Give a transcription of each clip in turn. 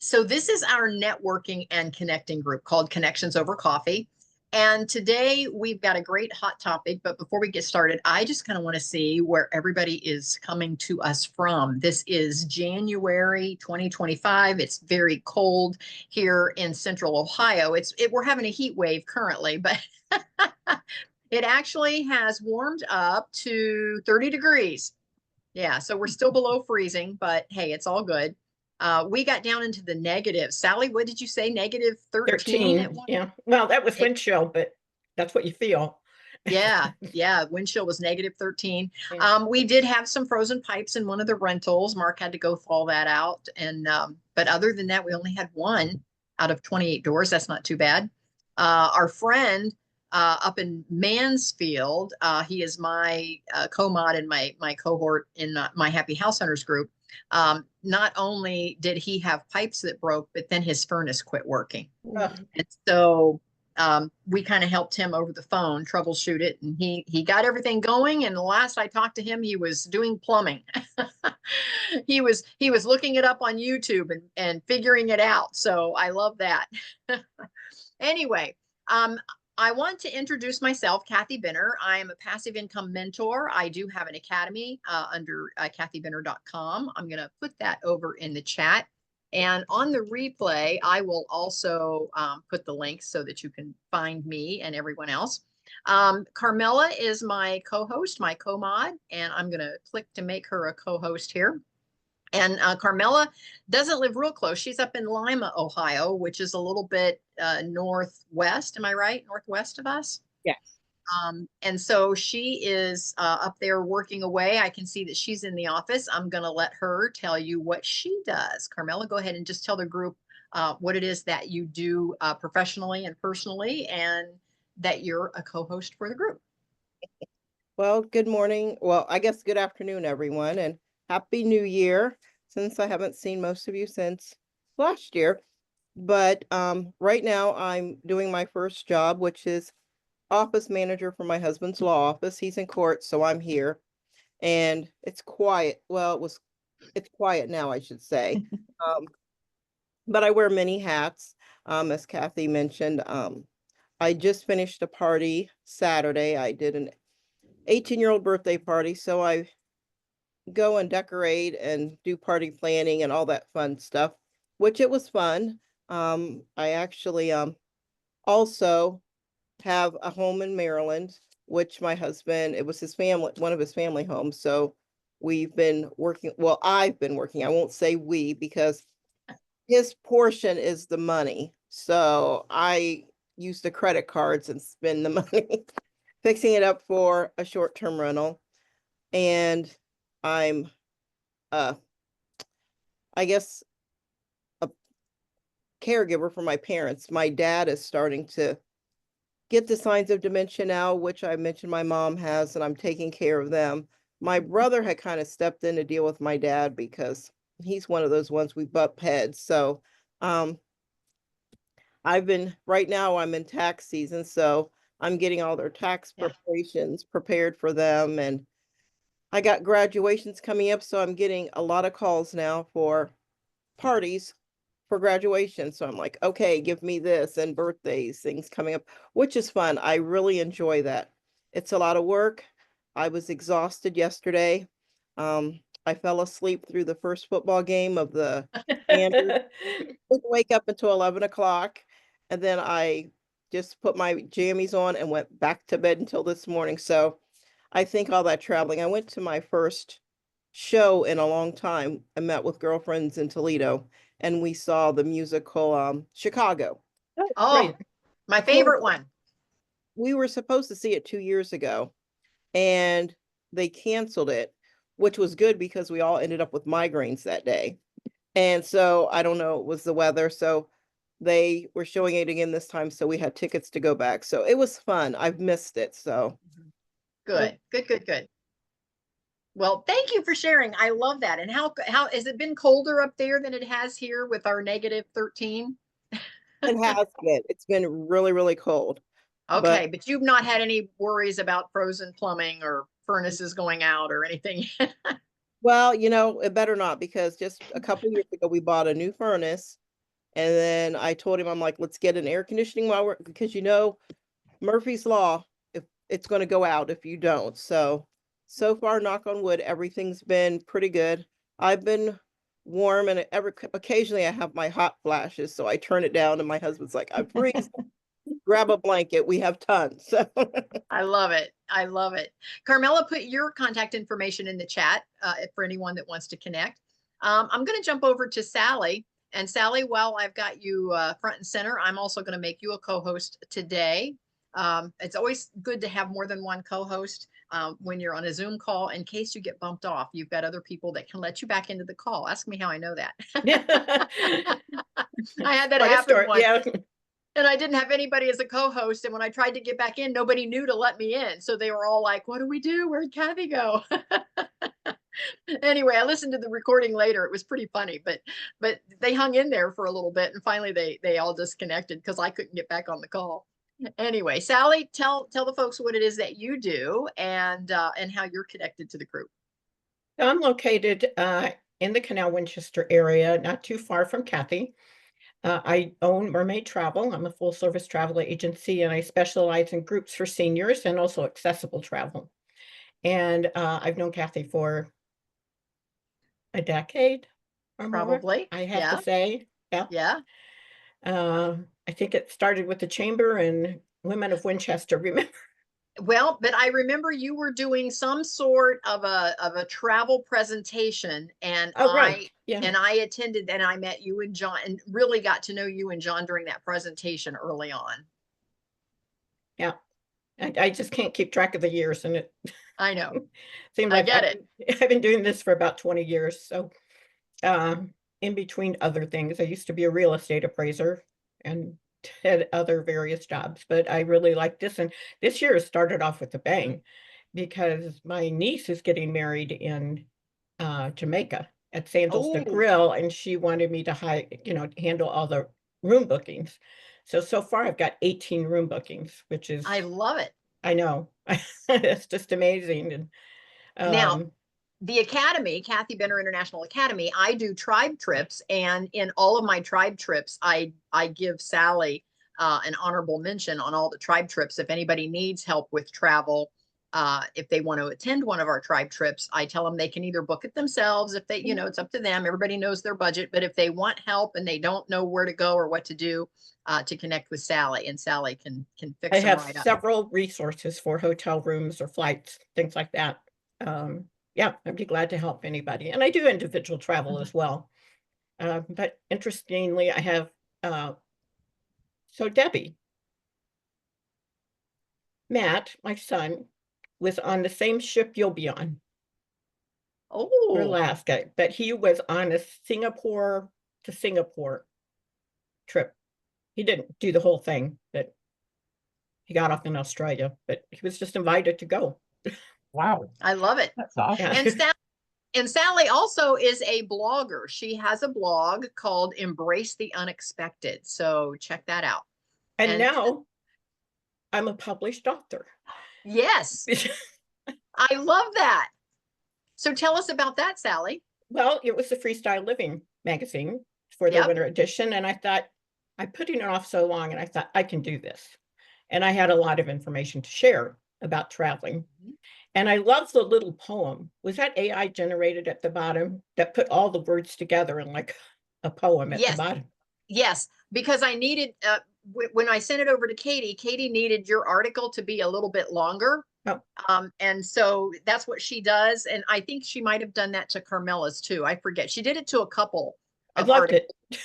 So this is our networking and connecting group called Connections Over Coffee. And today we've got a great hot topic, but before we get started, I just kind of want to see where everybody is coming to us from. This is January 2025. It's very cold here in Central Ohio. We're having a heat wave currently, but it actually has warmed up to 30 degrees. Yeah, so we're still below freezing, but hey, it's all good. We got down into the negatives. Sally, what did you say? Negative 13 at 13. Yeah. Well, that was wind chill, but that's what you feel. Yeah, wind chill was negative 13. Yeah. We did have some frozen pipes in one of the rentals. Mark had to go thaw that out. And but other than that, we only had one out of 28 doors. That's not too bad. Our friend up in Mansfield, he is my co-mod and my cohort in my Happy House Hunters group. Not only did he have pipes that broke, but then his furnace quit working. And so we kind of helped him over the phone troubleshoot it, and he got everything going. And the last I talked to him, he was doing plumbing. he was looking it up on YouTube and figuring it out. So I love that. Anyway, I want to introduce myself, Kathy Benner. I am a passive income mentor. I do have an academy under kathybenner.com. I'm going to put that over in the chat. And on the replay, I will also put the links so that you can find me and everyone else. Carmella is my co-host, my co-mod, and I'm going to click to make her a co-host here. And Carmella doesn't live real close. She's up in Lima, Ohio, which is a little bit northwest. Am I right? Northwest of us? Yes. And so she is up there working away. I can see that she's in the office. I'm going to let her tell you what she does. Carmella, go ahead and just tell the group what it is that you do professionally and personally, and that you're a co-host for the group. Well, good morning. Well, I guess good afternoon, everyone, and Happy New Year, since I haven't seen most of you since last year. But right now I'm doing my first job, which is office manager for my husband's law office. He's in court, so I'm here. And it's quiet. Well, it's quiet now, I should say. But I wear many hats, as Kathy mentioned. I just finished a party Saturday. I did an 18-year-old birthday party, so I go and decorate and do party planning and all that fun stuff, which it was fun. I actually also have a home in Maryland, which my husband, it was his family, one of his family homes. So we've been working, well, I've been working, I won't say we, because his portion is the money. So I use the credit cards and spend the money fixing it up for a short-term rental. And I'm, I guess, a caregiver for my parents. My dad is starting to get the signs of dementia now, which I mentioned my mom has, and I'm taking care of them. My brother had kind of stepped in to deal with my dad because he's one of those ones we butt heads. So right now I'm in tax season, so I'm getting all their tax preparations prepared for them. And I got graduations coming up, so I'm getting a lot of calls now for parties for graduation. So I'm like, okay, give me this, and birthdays, things coming up, which is fun. I really enjoy that. It's a lot of work. I was exhausted yesterday. I fell asleep through the first football game of the Standard. Didn't wake up until 11 o'clock. And then I just put my jammies on and went back to bed until this morning. So I think all that traveling, I went to my first show in a long time. I met with girlfriends in Toledo, and we saw the musical Chicago. Oh, my favorite one. We were supposed to see it 2 years ago, and they canceled it, which was good because we all ended up with migraines that day. And so I don't know, it was the weather. So they were showing it again this time. So we had tickets to go back. So it was fun. I've missed it. So good. Well, thank you for sharing. I love that. And how has it been colder up there than it has here with our negative 13? it has been. It's been really, really cold. Okay, but you've not had any worries about frozen plumbing or furnaces going out or anything? Well, it better not, because just a couple years ago we bought a new furnace, And then I told him, I'm like, let's get an air conditioning while we're, because Murphy's Law, if it's going to go out if you don't. So far, knock on wood, everything's been pretty good. I've been warm, and occasionally I have my hot flashes, so I turn it down and my husband's like, I'm freezing. Grab a blanket. We have tons. So I love it. I love it. Carmella, put your contact information in the chat for anyone that wants to connect. I'm going to jump over to Sally. And Sally, while I've got you front and center, I'm also going to make you a co-host today. It's always good to have more than one co-host when you're on a Zoom call in case you get bumped off. You've got other people that can let you back into the call. Ask me how I know that. I had that happen once. Yeah. And I didn't have anybody as a co-host. And when I tried to get back in, nobody knew to let me in. So they were all like, what do we do? Where'd Kathy go? Anyway, I listened to the recording later. It was pretty funny, but they hung in there for a little bit. And finally they all disconnected because I couldn't get back on the call. Anyway, Sally, tell the folks what it is that you do and how you're connected to the group. I'm located in the Canal Winchester area, not too far from Kathy. I own Mermaid Travel. I'm a full service travel agency, and I specialize in groups for seniors and also accessible travel. And I've known Kathy for a decade or Probably. more, I have to say. Yeah. Yeah. I think it started with the Chamber and Women of Winchester, remember? Well, but I remember you were doing some sort of a travel presentation, and right. Yeah. I attended, and I met you and John, and really got to know you and John during that presentation early on. Yeah, I just can't keep track of the years, and it I know. seems like I've been doing this for about 20 years. So in between other things, I used to be a real estate appraiser and had other various jobs, but I really like this. And this year started off with a bang because my niece is getting married in Jamaica at Sandals de Grill, and she wanted me to handle all the room bookings. So far I've got 18 room bookings, which is, I love it. I know. It's just amazing. And now the Academy, Kathy Benner International Academy, I do tribe trips, and in all of my tribe trips, I give Sally an honorable mention on all the tribe trips. If anybody needs help with travel, if they want to attend one of our tribe trips, I tell them they can either book it themselves. If they, it's up to them. Everybody knows their budget, but if they want help and they don't know where to go or what to do, to connect with Sally, and Sally can fix. I have several resources for hotel rooms or flights, things like that. Yeah, I'd be glad to help anybody. And I do individual travel as well. But interestingly, I have, so Debbie, Matt, my son, was on the same ship you'll be on. Oh, for Alaska, but he was on a Singapore to Singapore trip. He didn't do the whole thing, but he got off in Australia, but he was just invited to go. Wow. I love it. That's awesome. And Sally also is a blogger. She has a blog called Embrace the Unexpected. So check that out. And now I'm a published author. Yes. I love that. So tell us about that, Sally. Well, it was the Freestyle Living magazine for the winter edition. And I thought, I'm putting it off so long, and I thought I can do this. And I had a lot of information to share about traveling. And I love the little poem. Was that AI generated at the bottom that put all the words together in like a poem at the bottom? Yes, because I needed, when I sent it over to Katie needed your article to be a little bit longer. Oh. And so that's what she does. And I think she might have done that to Carmella's too. I forget. She did it to a couple of articles. I loved it.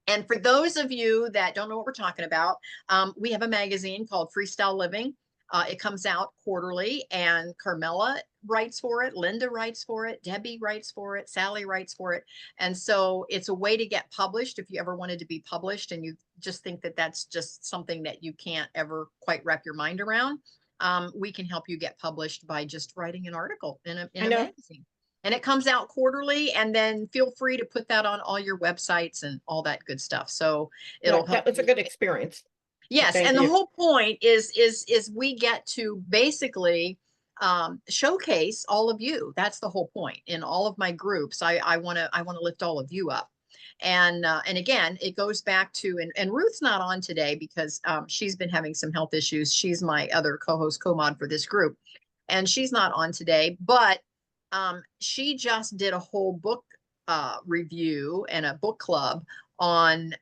And for those of you that don't know what we're talking about, we have a magazine called Freestyle Living. It comes out quarterly, and Carmella writes for it, Linda writes for it, Debbie writes for it, Sally writes for it. And so it's a way to get published if you ever wanted to be published and you just think that that's just something that you can't ever quite wrap your mind around. We can help you get published by just writing an article in a magazine. And it comes out quarterly, and then feel free to put that on all your websites and all that good stuff. So it'll help. That was a good experience. Yes, and the whole point is we get to basically showcase all of you. That's the whole point. In all of my groups, I want to lift all of you up. And again, it goes back to, and Ruth's not on today because she's been having some health issues. She's my other co-host, co-mod for this group, and she's not on today, but she just did a whole book review and a book club on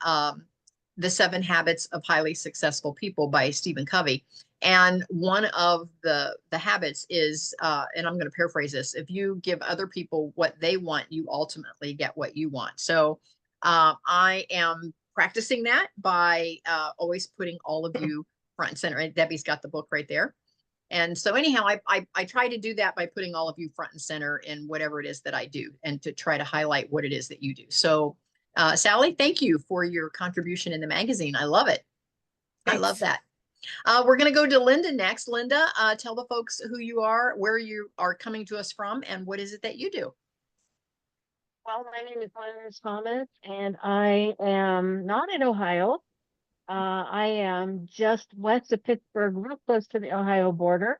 the 7 Habits of Highly Successful People by Stephen Covey. And one of the habits is, and I'm going to paraphrase this, if you give other people what they want, you ultimately get what you want. So I am practicing that by always putting all of you front and center. And Debbie's got the book right there. And so anyhow, I try to do that by putting all of you front and center in whatever it is that I do, and to try to highlight what it is that you do. So Sally, thank you for your contribution in the magazine. I love it. Thanks. I love that. We're going to go to Linda next. Linda, tell the folks who you are, where you are coming to us from, and what is it that you do? Well, my name is Linda Thomas, and I am not in Ohio. I am just west of Pittsburgh, real close to the Ohio border.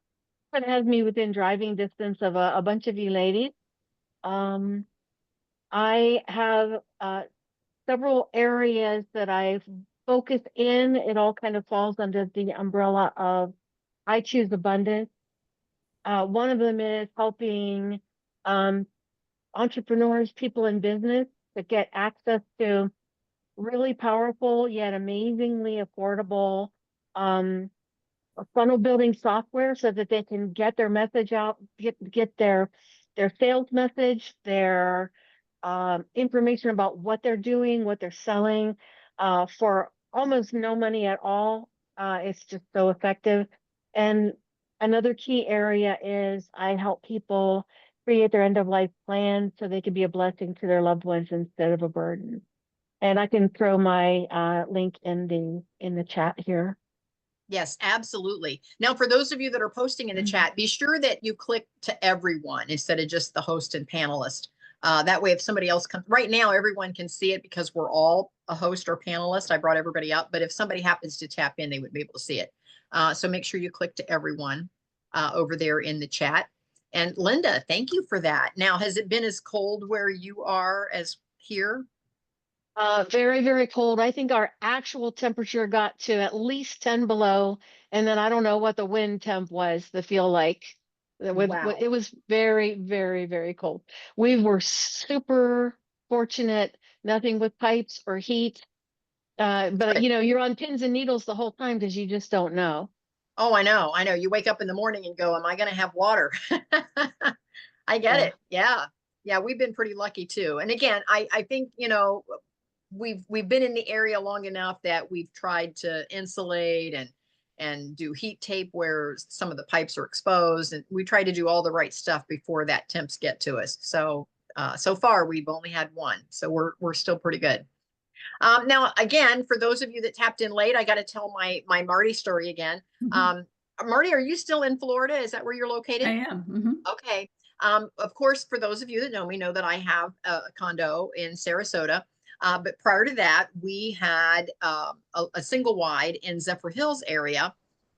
It has me within driving distance of a bunch of you ladies. I have several areas that I've focused in. It all kind of falls under the umbrella of I Choose Abundance. One of them is helping entrepreneurs, people in business, to get access to really powerful yet amazingly affordable funnel building software so that they can get their message out, get their sales message, their information about what they're doing, what they're selling, for almost no money at all. It's just so effective. And another key area is I help people create their end of life plan so they can be a blessing to their loved ones instead of a burden. And I can throw my link in the chat here. Yes, absolutely. Now, for those of you that are posting in the chat, be sure that you click to everyone instead of just the host and panelist. That way, if somebody else comes, right now, everyone can see it because we're all a host or panelist. I brought everybody up, but if somebody happens to tap in, they would be able to see it. So make sure you click to everyone over there in the chat. And Linda, thank you for that. Now, has it been as cold where you are as here? Very, very cold. I think our actual temperature got to at least 10 below. And then I don't know what the wind temp was, the feel like. Wow. It was very, very, very cold. We were super fortunate, nothing with pipes or heat. But you're on pins and needles the whole time because you just don't know. Oh, I know. I know. You wake up in the morning and go, am I going to have water? I get it. Yeah. Yeah. We've been pretty lucky too. And again, I think, we've been in the area long enough that we've tried to insulate and do heat tape where some of the pipes are exposed, and we try to do all the right stuff before that temps get to us. So so far we've only had one, so we're still pretty good. Now again, for those of you that tapped in late, I got to tell my Marty story again. Marty, are you still in Florida? Is that where you're located? I am. Okay. Of course, for those of you that know me, know that I have a condo in Sarasota. But prior to that, we had a single wide in Zephyr Hills area.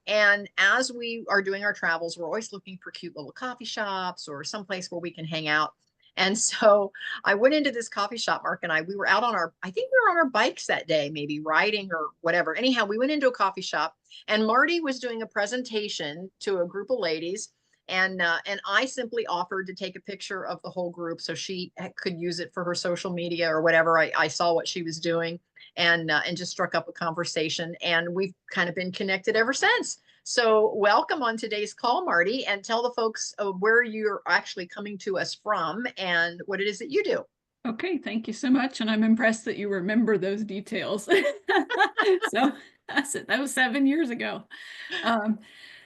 And as we are doing our travels, we're always looking for cute little coffee shops or someplace where we can hang out. And so I went into this coffee shop, Mark and we were out on I think we were on our bikes that day, maybe riding or whatever. Anyhow, we went into a coffee shop and Marty was doing a presentation to a group of ladies. And I simply offered to take a picture of the whole group so she could use it for her social media or whatever. I saw what she was doing and just struck up a conversation, and we've kind of been connected ever since. So welcome on today's call, Marty, and tell the folks where you're actually coming to us from and what it is that you do. Okay, thank you so much. And I'm impressed that you remember those details. So that was 7 years ago.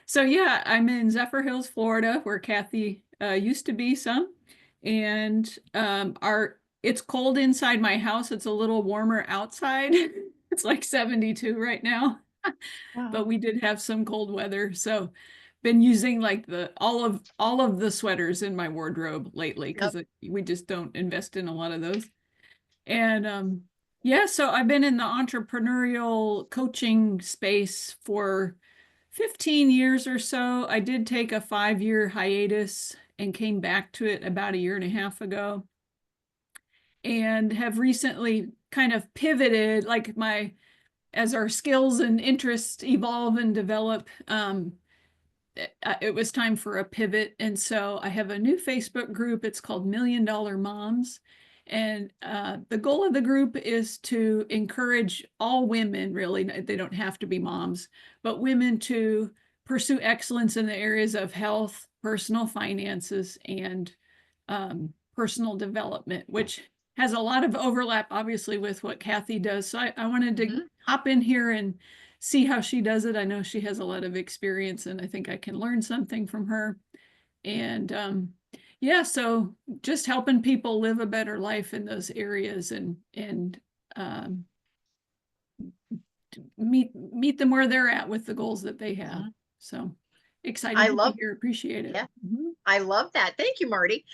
So yeah, I'm in Zephyr Hills, Florida, where Kathy used to be some. And it's cold inside my house. It's a little warmer outside. It's like 72 right now. Wow. But we did have some cold weather. So been using like all of the sweaters in my wardrobe lately because we just don't invest in a lot of those. And yeah, so I've been in the entrepreneurial coaching space for 15 years or so. I did take a 5-year hiatus and came back to it about 1.5 years ago. and have recently kind of pivoted, like as our skills and interests evolve and develop, it was time for a pivot. And so I have a new Facebook group. It's called $1 Million Moms. And the goal of the group is to encourage all women, really, they don't have to be moms, but women to pursue excellence in the areas of health, personal finances, and personal development, which has a lot of overlap, obviously, with what Kathy does. So I wanted to hop in here and see how she does it. I know she has a lot of experience, and I think I can learn something from her. And yeah, so just helping people live a better life in those areas and meet them where they're at with the goals that they have. So excited to be here. Appreciate it. Yeah. I love that. Thank you, Marty.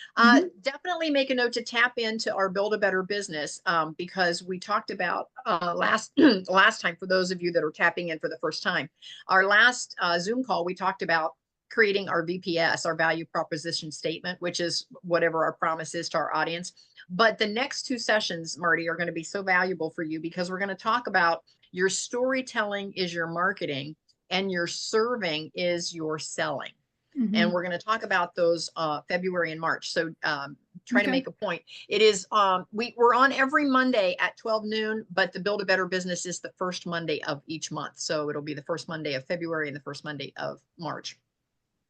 Definitely make a note to tap into our Build a Better Business, because we talked about last time, for those of you that are tapping in for the first time, our last Zoom call, we talked about creating our VPS, our value proposition statement, which is whatever our promise is to our audience. But the next two sessions, Marty, are going to be so valuable for you, because we're going to talk about your storytelling is your marketing and your serving is your selling. And we're going to talk about those February and March. So try to make a point. It is, we're on every Monday at 12 noon, but the Build a Better Business is the first Monday of each month. So it'll be the first Monday of February and the first Monday of March.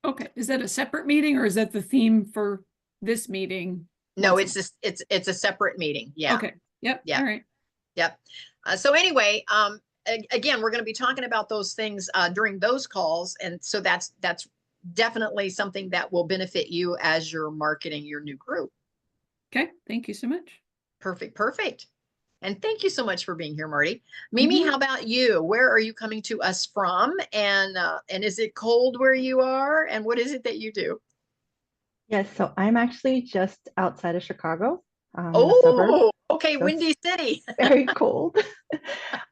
Okay. Is that a separate meeting, or is that the theme for this meeting? No, it's a separate meeting. Yeah. Okay. Yep. Yeah. All right. Yep. So anyway, again, we're going to be talking about those things during those calls. And so that's definitely something that will benefit you as you're marketing your new group. Okay. Thank you so much. Perfect. And thank you so much for being here, Marty. Mimi, how about you? Where are you coming to us from? And is it cold where you are? And what is it that you do? Yes, so I'm actually just outside of Chicago. Oh, okay, so Windy City. Very cold.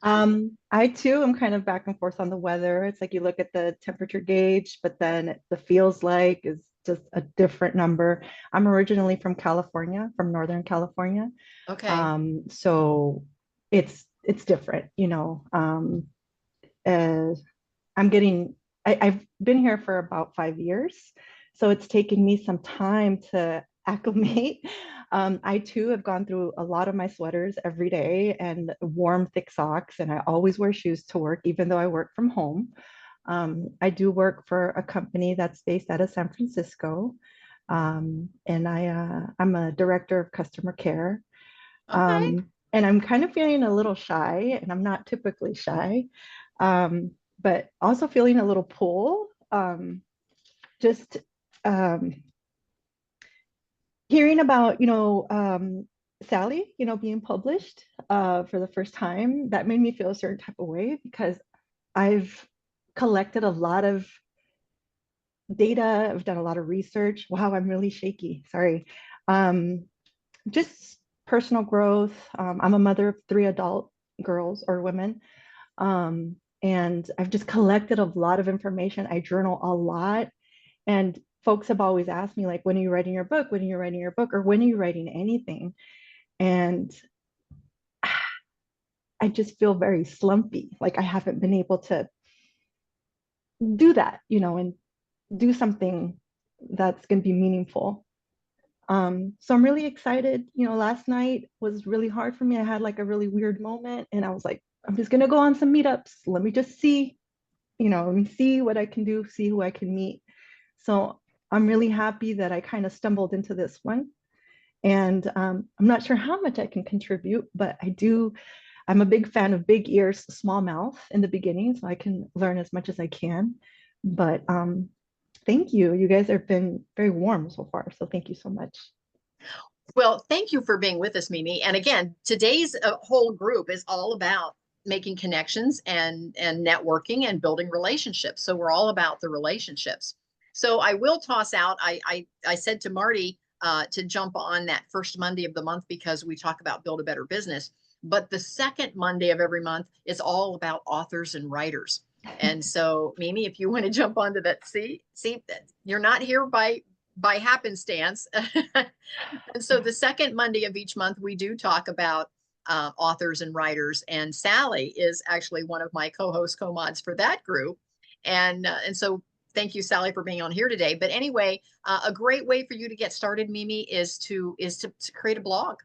I too am kind of back and forth on the weather. It's like you look at the temperature gauge, but then the feels like is just a different number. I'm originally from California, from Northern California. Okay. So it's different, you know. I've been here for about 5 years, so it's taken me some time to acclimate. I too have gone through a lot of my sweaters every day and warm, thick socks, and I always wear shoes to work, even though I work from home. I do work for a company that's based out of San Francisco, and I'm a director of customer care. Okay. And I'm kind of feeling a little shy, and I'm not typically shy, but also feeling a little pull. Hearing about, Sally, being published for the first time, that made me feel a certain type of way, because I've collected a lot of data. I've done a lot of research. Wow, I'm really shaky. Sorry. Just personal growth. I'm a mother of 3 adult girls or women. And I've just collected a lot of information. I journal a lot. And folks have always asked me, like, when are you writing your book? When are you writing your book? Or when are you writing anything? And I just feel very slumpy. Like I haven't been able to do that, and do something that's going to be meaningful. So I'm really excited. Last night was really hard for me. I had like a really weird moment, and I was like, I'm just going to go on some meetups. Let me just see, let me see what I can do, see who I can meet. So I'm really happy that I kind of stumbled into this one. And I'm not sure how much I can contribute, but I'm a big fan of big ears, small mouth in the beginning, so I can learn as much as I can. But thank you. You guys have been very warm so far, so thank you so much. Well, thank you for being with us, Mimi. And again, today's whole group is all about making connections and networking and building relationships. So we're all about the relationships. So I will toss out, I said to Marty to jump on that first Monday of the month, because we talk about Build a Better Business. But the second Monday of every month is all about authors and writers. And so, Mimi, if you want to jump onto that, see, you're not here by by happenstance. And so the second Monday of each month, we do talk about authors and writers. And Sally is actually one of my co-host co-mods for that group. And so thank you, Sally, for being on here today. But anyway, a great way for you to get started, Mimi, is to create a blog.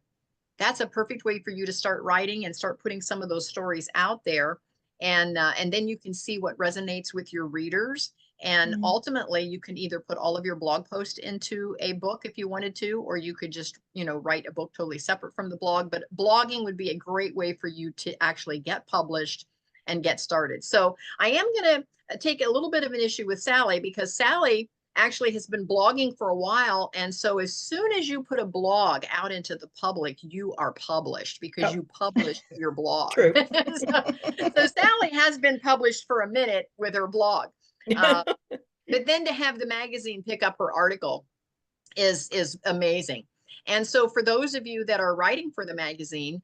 That's a perfect way for you to start writing and start putting some of those stories out there. And then you can see what resonates with your readers. And ultimately, you can either put all of your blog posts into a book if you wanted to, or you could just, write a book totally separate from the blog. But blogging would be a great way for you to actually get published and get started. So I am going to take a little bit of an issue with Sally, because Sally actually has been blogging for a while. And so as soon as you put a blog out into the public, you are published because you published your blog. True. So Sally has been published for a minute with her blog. But then to have the magazine pick up her article is amazing. And so for those of you that are writing for the magazine,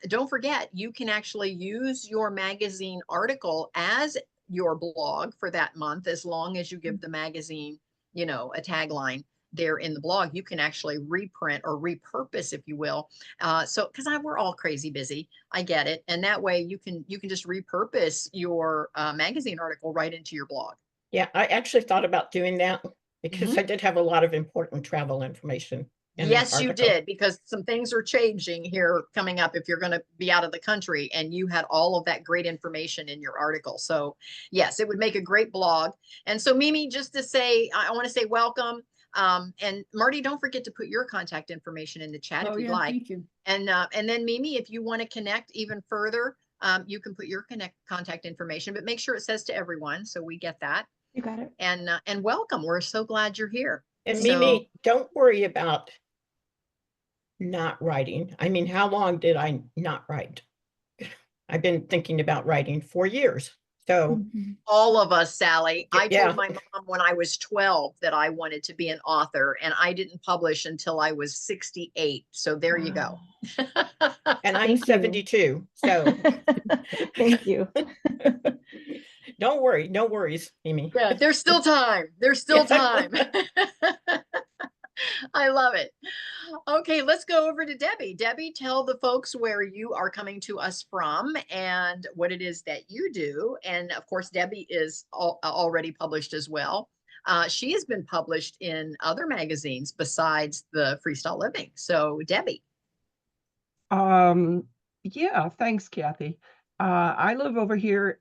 don't forget, you can actually use your magazine article as your blog for that month, as long as you give the magazine, a tagline there in the blog. You can actually reprint or repurpose, if you will. So because we're all crazy busy, I get it. And that way you can just repurpose your magazine article right into your blog. Yeah, I actually thought about doing that because I did have a lot of important travel information. Yes, you did, because some things are changing here coming up if you're going to be out of the country, and you had all of that great information in your article. So yes, it would make a great blog. And so Mimi, just to say, I want to say welcome. And Marty, don't forget to put your contact information in the chat if you'd like. Thank you. And then Mimi, if you want to connect even further, you can put your contact information, but make sure it says to everyone so we get that. You got it. And welcome. We're so glad you're here. And Mimi, don't worry about not writing. I mean, how long did I not write? I've been thinking about writing for years. So all of us, Sally, I Yeah. told my mom when I was 12 that I wanted to be an author, and I didn't publish until I was 68. So there you go. And I'm Thank you. 72. So Thank you. don't worry. No worries, Mimi. Yeah, there's still time. There's still time. I love it. Okay, let's go over to Debbie. Debbie, tell the folks where you are coming to us from and what it is that you do. And of course, Debbie is already published as well. She has been published in other magazines besides the Freestyle Living. So Debbie. Yeah, thanks, Kathy. I live over here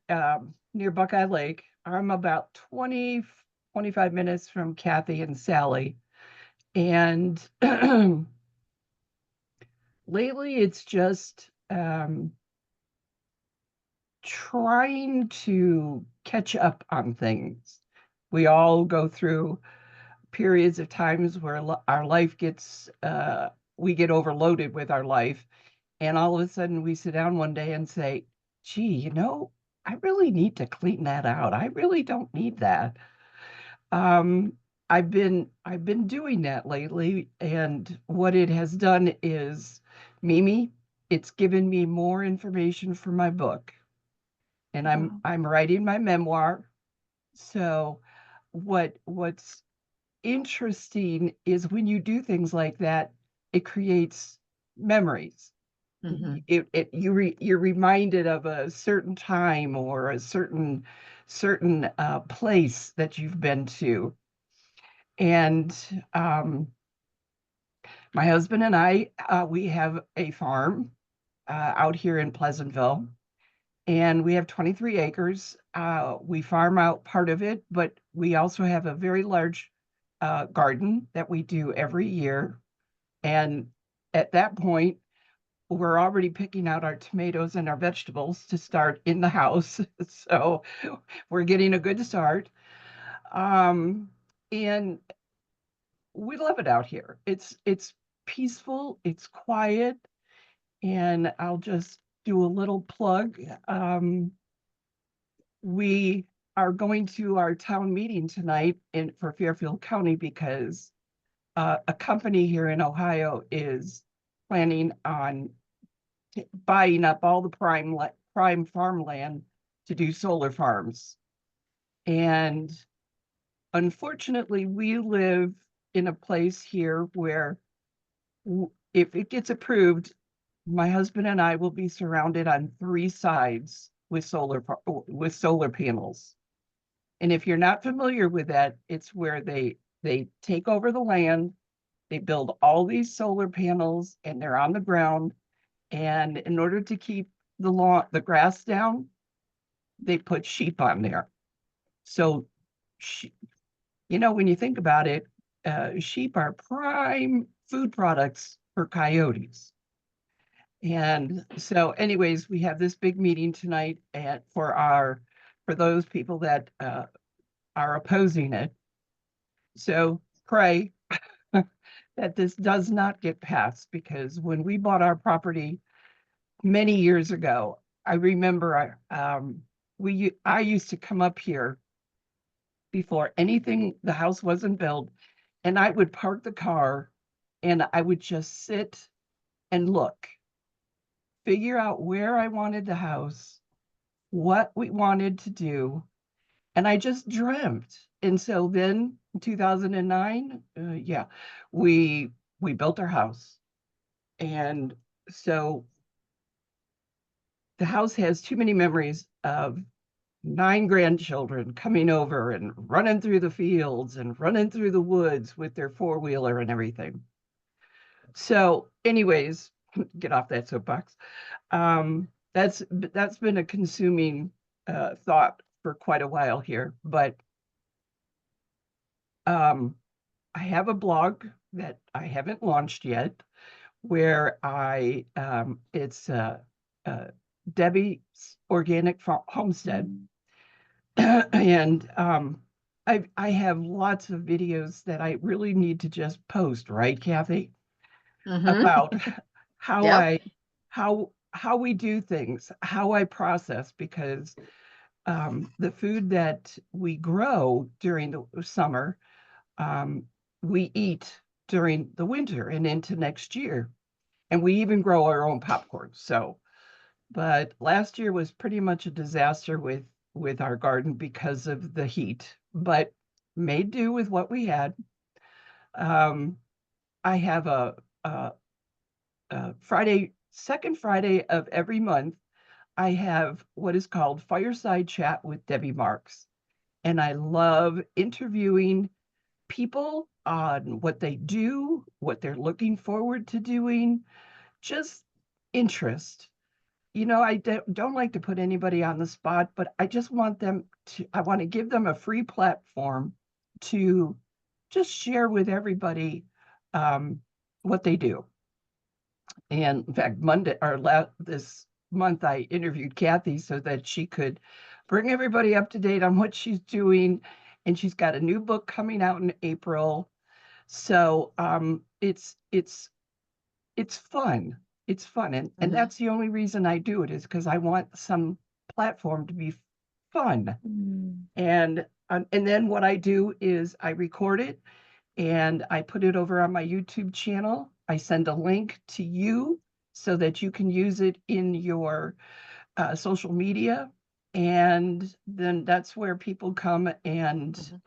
near Buckeye Lake. I'm about 25 minutes from Kathy and Sally. And lately it's just trying to catch up on things. We all go through periods of times where our life gets, we get overloaded with our life. And all of a sudden we sit down one day and say, gee, I really need to clean that out. I really don't need that. I've been doing that lately, and what it has done is, Mimi, it's given me more information for my book. And I'm writing my memoir. So what's interesting is when you do things like that, it creates memories. You're reminded of a certain time or a certain place that you've been to. And my husband and I, we have a farm out here in Pleasantville, and we have 23 acres. We farm out part of it, but we also have a very large garden that we do every year. And at that point, we're already picking out our tomatoes and our vegetables to start in the house. So we're getting a good start. And we love it out here. It's peaceful, it's quiet, and I'll just do a little plug. We are going to our town meeting tonight for Fairfield County because a company here in Ohio is planning on buying up all the prime farmland to do solar farms. And unfortunately, we live in a place here where if it gets approved, my husband and I will be surrounded on 3 sides with solar panels. And if you're not familiar with that, it's where they take over the land, they build all these solar panels, and they're on the ground. And in order to keep the grass down, they put sheep on there. So, when you think about it, sheep are prime food products for coyotes. And so anyways, we have this big meeting tonight for those people that are opposing it. So pray that this does not get passed, because when we bought our property many years ago, I remember I used to come up here before the house wasn't built, and I would park the car and I would just sit and look, figure out where I wanted the house, what we wanted to do, and I just dreamt. And so then in 2009, we built our house. And so the house has too many memories of 9 grandchildren coming over and running through the fields and running through the woods with their 4-wheeler and everything. So anyways, get off that soapbox. That's been a consuming thought for quite a while here, but I have a blog that I haven't launched yet, where it's Debbie's Organic Homestead. And I have lots of videos that I really need to just post, right, Kathy? About how Yep. how we do things, how I process, because the food that we grow during the summer, we eat during the winter and into next year. And we even grow our own popcorn. So, but last year was pretty much a disaster with our garden because of the heat, but made do with what we had. I have a second Friday of every month, I have what is called Fireside Chat with Debbie Marks. And I love interviewing people on what they do, what they're looking forward to doing, just interest. I don't like to put anybody on the spot, but I just want I want to give them a free platform to just share with everybody what they do. And in fact, this month, I interviewed Kathy so that she could bring everybody up to date on what she's doing. And she's got a new book coming out in April. So it's fun. It's fun. And that's the only reason I do it, is because I want some platform to be fun. And then what I do is I record it and I put it over on my YouTube channel. I send a link to you so that you can use it in your social media. And then that's where people come and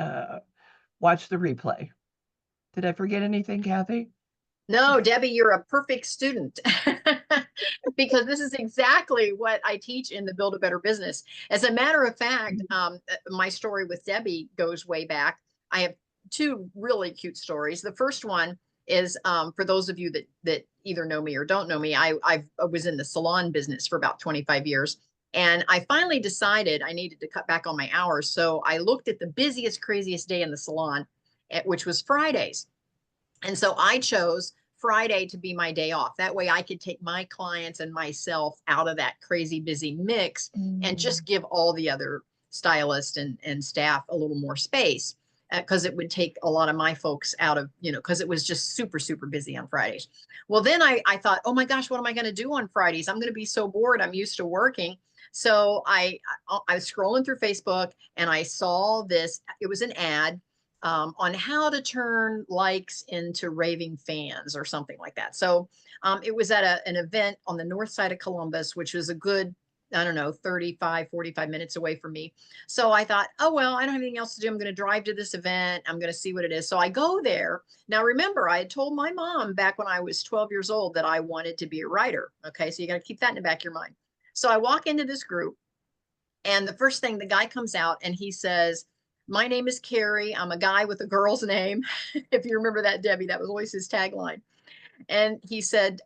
watch the replay. Did I forget anything, Kathy? No, Debbie, you're a perfect student because this is exactly what I teach in the Build a Better Business. As a matter of fact, my story with Debbie goes way back. I have 2 really cute stories. The first one is for those of you that either know me or don't know me, I was in the salon business for about 25 years. And I finally decided I needed to cut back on my hours. So I looked at the busiest, craziest day in the salon, which was Fridays. And so I chose Friday to be my day off. That way I could take my clients and myself out of that crazy busy mix and just give all the other stylists and staff a little more space, because it would take a lot of my folks out of, because it was just super, super busy on Fridays. Well, then I thought, oh my gosh, what am I going to do on Fridays? I'm going to be so bored. I'm used to working. So I was scrolling through Facebook and I saw this. It was an ad on how to turn likes into raving fans or something like that. So it was at an event on the north side of Columbus, which was a good I don't know, 35, 45 minutes away from me. So I thought, oh, well, I don't have anything else to do. I'm going to drive to this event. I'm going to see what it is. So I go there. Now, remember, I had told my mom back when I was 12 years old that I wanted to be a writer. Okay. So you got to keep that in the back of your mind. So I walk into this group, and the first thing, the guy comes out and he says, my name is Carrie. I'm a guy with a girl's name. If you remember that, Debbie, that was always his tagline. And he said,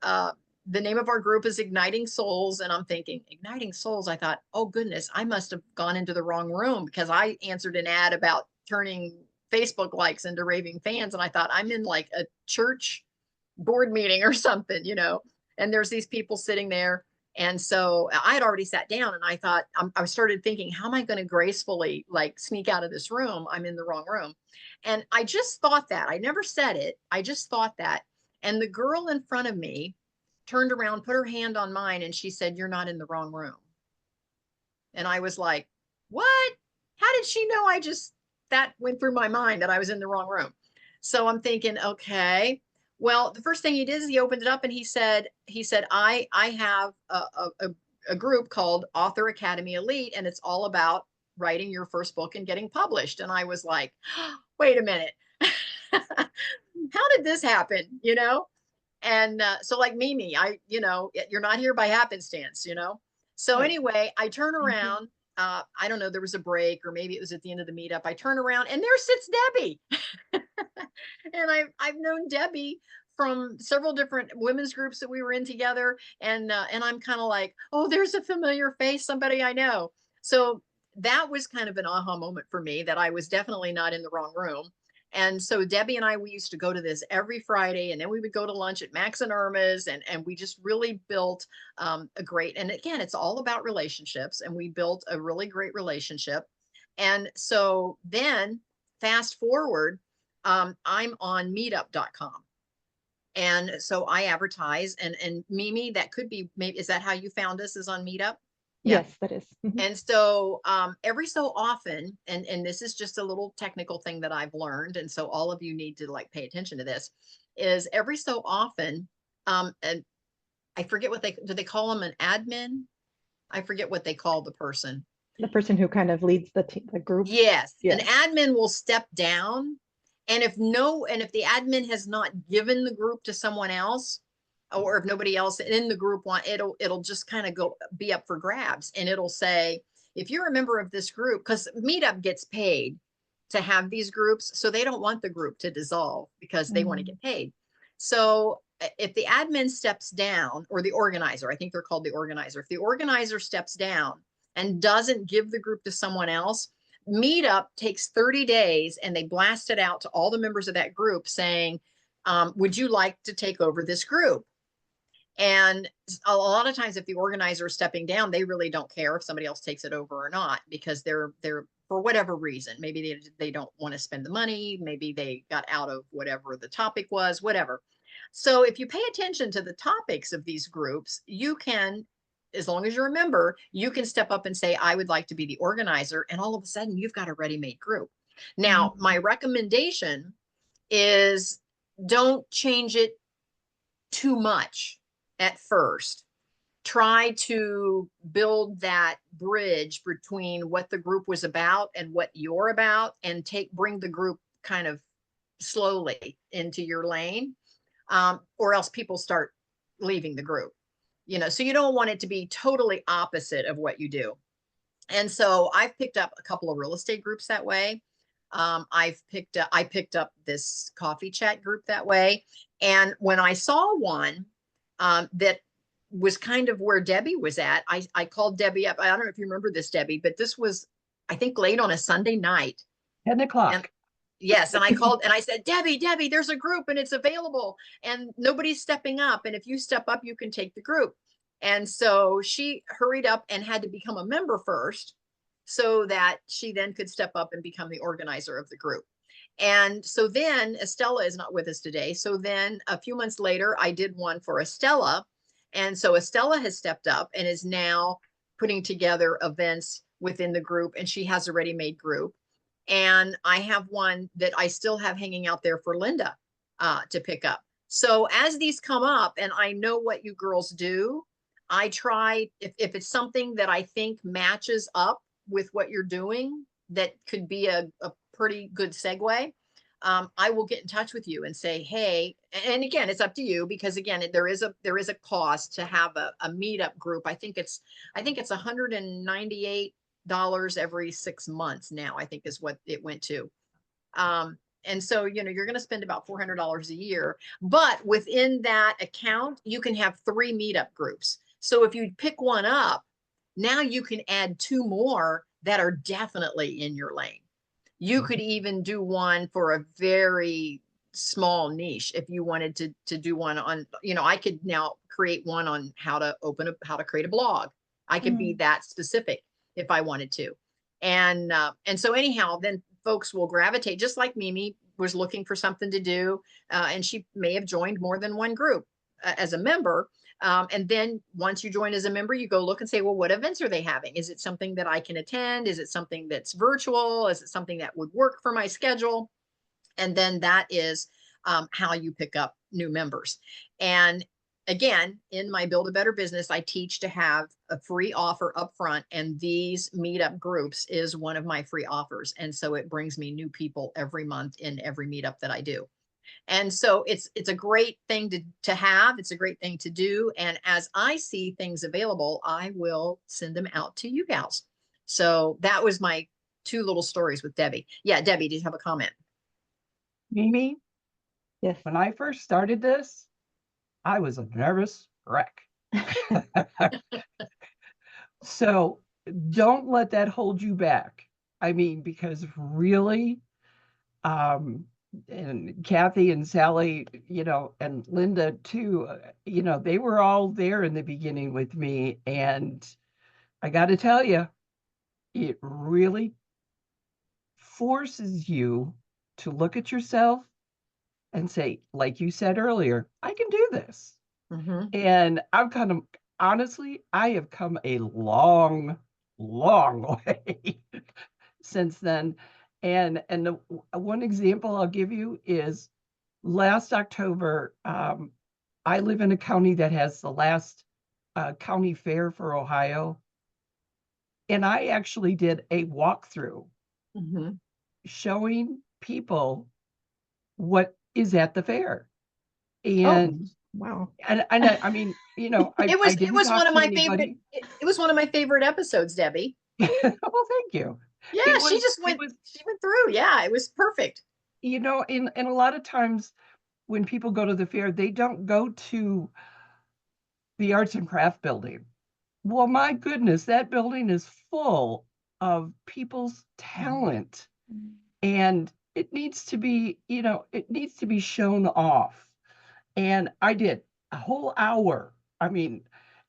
the name of our group is Igniting Souls. And I'm thinking, Igniting Souls. I thought, oh, goodness, I must have gone into the wrong room, because I answered an ad about turning Facebook likes into raving fans. And I thought, I'm in like a church board meeting or something, you know, and there's these people sitting there. And so I had already sat down, and I thought, I started thinking, how am I going to gracefully like sneak out of this room? I'm in the wrong room. And I just thought that. I never said it. I just thought that. And the girl in front of me turned around, put her hand on mine, and she said, you're not in the wrong room. And I was like, what? How did she know? That went through my mind that I was in the wrong room. So I'm thinking, okay. Well, the first thing he did is he opened it up and he said, I have a group called Author Academy Elite, and it's all about writing your first book and getting published. And I was like, wait a minute. How did this happen? You know? And so like Mimi, you're not here by happenstance, you know? So anyway, I turn around, I don't know, there was a break, or maybe it was at the end of the meetup. I turn around and there sits Debbie. And I've known Debbie from several different women's groups that we were in together. And I'm kind of like, oh, there's a familiar face, somebody I know. So that was kind of an aha moment for me, that I was definitely not in the wrong room. And so Debbie and I, we used to go to this every Friday, and then we would go to lunch at Max and Irma's, and we just really built a great, and again, it's all about relationships, and we built a really great relationship. And so then fast forward, I'm on meetup.com. And so I advertise, and Mimi, that could be, maybe, is that how you found us, is on Meetup? Yeah. Yes, that is. And so every so often, and this is just a little technical thing that I've learned, and so all of you need to like pay attention to this, is every so often, and I forget what do they call them, an admin? I forget what they call the person. The person who kind of leads the group. Yes. An admin will step down, and if the admin has not given the group to someone else, or if nobody else in the group it'll just kind of be up for grabs, and it'll say, if you're a member of this group, because Meetup gets paid to have these groups, so they don't want the group to dissolve because they want to get paid. So if the admin steps down, or the organizer, I think they're called the organizer, if the organizer steps down and doesn't give the group to someone else, Meetup takes 30 days and they blast it out to all the members of that group saying, would you like to take over this group? And a lot of times, if the organizer is stepping down, they really don't care if somebody else takes it over or not, because they're for whatever reason, maybe they don't want to spend the money, maybe they got out of whatever the topic was, whatever. So if you pay attention to the topics of these groups, you can, as long as you're a member, you can step up and say, I would like to be the organizer, and all of a sudden you've got a ready-made group. Now, my recommendation is, don't change it too much at first. Try to build that bridge between what the group was about and what you're about, and bring the group kind of slowly into your lane, or else people start leaving the group, so you don't want it to be totally opposite of what you do. And so I've picked up a couple of real estate groups that way. I picked up this coffee chat group that way. And when I saw one that was kind of where Debbie was at, I called Debbie up. I don't know if you remember this, Debbie, but this was, I think, late on a Sunday night. 10 o'clock. Yes. And I called and I said, Debbie, there's a group and it's available and nobody's stepping up. And if you step up, you can take the group. And so she hurried up and had to become a member first, so that she then could step up and become the organizer of the group. And so then Estella is not with us today. So then a few months later, I did one for Estella. And so Estella has stepped up and is now putting together events within the group, and she has a ready-made group. And I have one that I still have hanging out there for Linda to pick up. So as these come up and I know what you girls do, I try, if it's something that I think matches up with what you're doing, that could be a pretty good segue, I will get in touch with you and say, hey, and again, it's up to you, because again, there is a cost to have a meetup group. I think it's $198 every 6 months now, I think is what it went to. And so, you know, you're going to spend about $400 a year, but within that account, you can have 3 meetup groups. So if you pick one up, now you can add 2 more that are definitely in your lane. You could even do one for a very small niche. If you wanted to do one on, you know, I could now create one on how to create a blog. I could be that specific if I wanted to. And so anyhow, then folks will gravitate, just like Mimi was looking for something to do. And she may have joined more than one group as a member. And then once you join as a member, you go look and say, well, what events are they having? Is it something that I can attend? Is it something that's virtual? Is it something that would work for my schedule? And then that is how you pick up new members. And again, in my Build a Better Business, I teach to have a free offer up front, and these meetup groups is one of my free offers. And so it brings me new people every month in every meetup that I do. And so it's a great thing to have. It's a great thing to do. And as I see things available, I will send them out to you gals. So that was my 2 little stories with Debbie. Yeah, Debbie, did you have a comment? Mimi, Yes. when I first started this, I was a nervous wreck. So don't let that hold you back. I mean, because really, and Kathy and Sally, you know, and Linda too, you know, they were all there in the beginning with me. And I got to tell you, it really forces you to look at yourself and say, like you said earlier, I can do this. And I've kind of, honestly, I have come a long, long way since then. And the one example I'll give you is last October, I live in a county that has the last county fair for Ohio. And I actually did a walkthrough showing people what is at the fair. And wow. And I mean, you know, it was one of my favorite. It was one of my favorite episodes, Debbie. Well, thank you. Yeah, she went through. Yeah, it was perfect. You know, and a lot of times when people go to the fair, they don't go to the arts and craft building. Well, my goodness, that building is full of people's talent. And it needs to be, you know, it needs to be shown off. And I did a whole hour. I mean,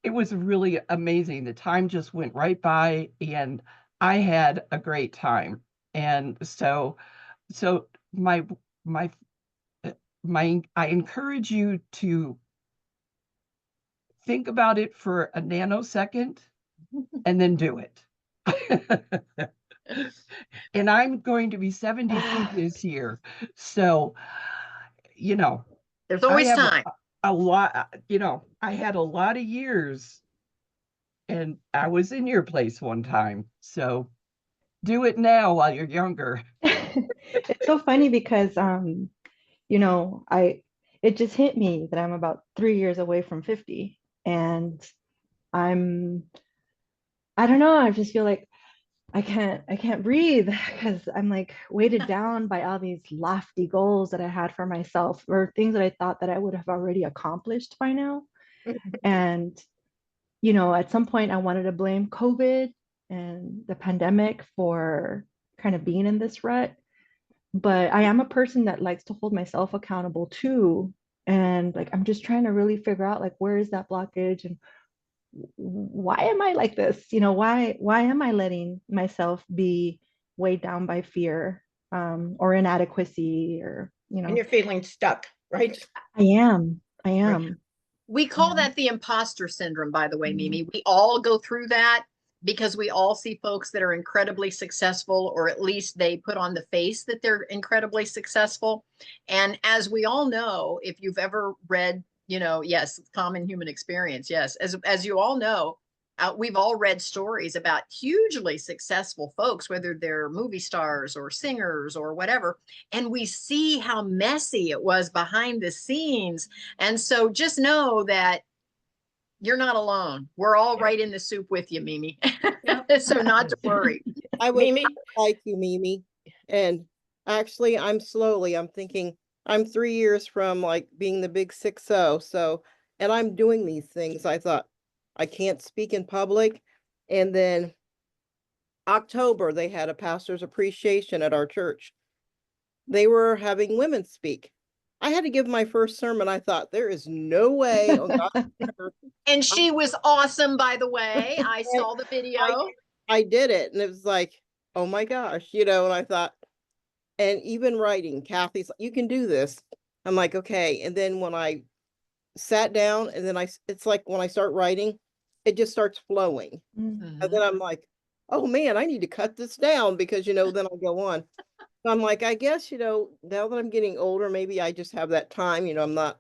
it was really amazing. The time just went right by, and I had a great time. And so my I encourage you to think about it for a nanosecond and then do it. And I'm going to be 72 this year. So, you know, there's always time. A lot, you know, I had a lot of years, and I was in your place one time. So do it now while you're younger. It's so funny because you know, it just hit me that I'm about 3 years away from 50, and I don't know, I just feel like I can't breathe because I'm like weighted down by all these lofty goals that I had for myself, or things that I thought that I would have already accomplished by now. And, you know, at some point I wanted to blame COVID and the pandemic for kind of being in this rut. But I am a person that likes to hold myself accountable too. And like, I'm just trying to really figure out like, where is that blockage, and why am I like this? You know, why am I letting myself be weighed down by fear, or inadequacy, or, you know, And you're feeling stuck, right? I am. Right. We call that the imposter syndrome, by the way, Mimi. We all go through that because we all see folks that are incredibly successful, or at least they put on the face that they're incredibly successful. And as we all know, if you've ever read, yes, common human experience. Yes. As you all know, we've all read stories about hugely successful folks, whether they're movie stars or singers or whatever, and we see how messy it was behind the scenes. And so just know that you're not alone. We're all right in the soup with you, Mimi. Yep. So not to worry. I would Mimi, like you, Mimi. And actually, I'm thinking I'm 3 years from like being the big 6-0. So, and I'm doing these things. I thought I can't speak in public. And then October, they had a pastor's appreciation at our church. They were having women speak. I had to give my first sermon. I thought, there is no way on God's earth And she was awesome, by the way. I saw the video. I did it. And it was like, oh my gosh, and I thought, and even writing, Kathy's like, you can do this. I'm like, okay. And then when I sat down and then it's like when I start writing, it just starts flowing. Mm. And then I'm like, oh man, I need to cut this down because, then I'll go on. So I'm like, I guess, now that I'm getting older, maybe I just have that time, I'm not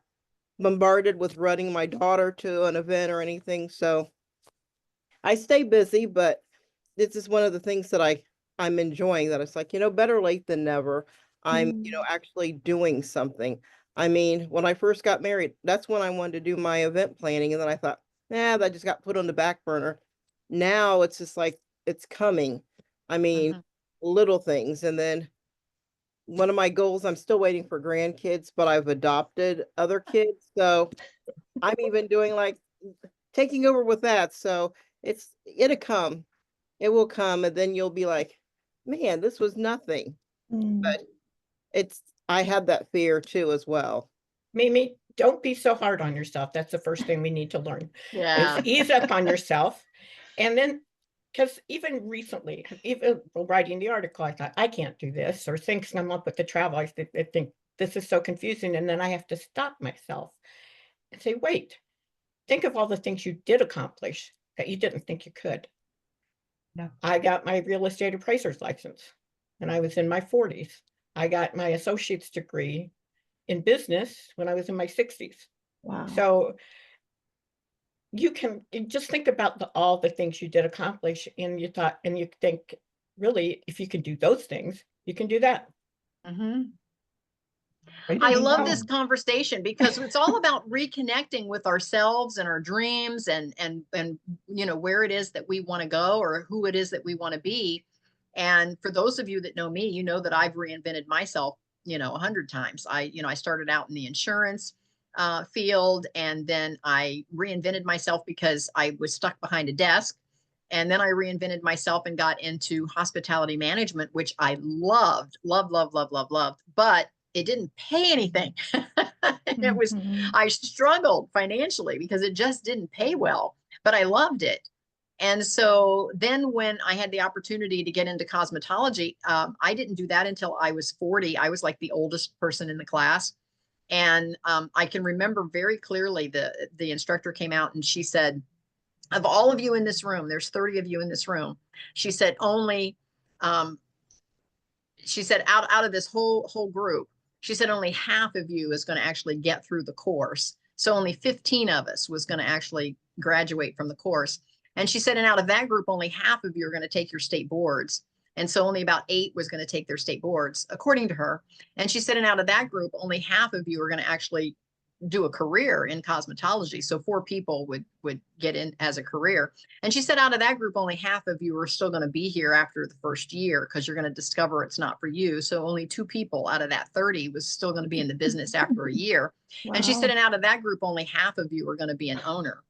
bombarded with running my daughter to an event or anything. So I stay busy, but this is one of the things that I'm enjoying, that it's like, better late than never. I'm, actually doing something. I mean, when I first got married, that's when I wanted to do my event planning. And then I thought, that just got put on the back burner. Now it's just like, it's coming. I mean, little things. And then one of my goals, I'm still waiting for grandkids, but I've adopted other kids. So I'm even doing like taking over with that. So it'll come. It will come, and then you'll be like, man, this was nothing. But I had that fear too as well. Mimi, don't be so hard on yourself. That's the first thing we need to learn. Yeah. Is ease up on yourself. And then, because even recently, even writing the article, I thought, I can't do this, or things come up with the travel. I think this is so confusing. And then I have to stop myself and say, wait, think of all the things you did accomplish that you didn't think you could. Yeah. I got my real estate appraiser's license when I was in my 40s. I got my associate's degree in business when I was in my 60s. Wow. So you just think about all the things you did accomplish, and you think, really, if you can do those things, you can do that. I love this conversation because it's all about reconnecting with ourselves and our dreams and where it is that we want to go or who it is that we want to be. And for those of you that know me, you know that I've reinvented myself, 100 times. I started out in the insurance field, and then I reinvented myself because I was stuck behind a desk. And then I reinvented myself and got into hospitality management, which I loved. But it didn't pay anything. I struggled financially because it just didn't pay well, but I loved it. And so then when I had the opportunity to get into cosmetology, I didn't do that until I was 40. I was like the oldest person in the class. And I can remember very clearly the instructor came out and she said, of all of you in this room, there's 30 of you in this room. She said, only, she said, out of this whole group, she said, only half of you is going to actually get through the course. So only 15 of us was going to actually graduate from the course. And she said, and out of that group, only half of you are going to take your state boards. And so only about 8 was going to take their state boards, according to her. And she said, and out of that group, only half of you are going to actually do a career in cosmetology. So 4 people would get in as a career. And she said, out of that group, only half of you are still going to be here after the first year because you're going to discover it's not for you. So only 2 people out of that 30 was still going to be in the business after a year. Wow. And she said, and out of that group, only half of you are going to be an owner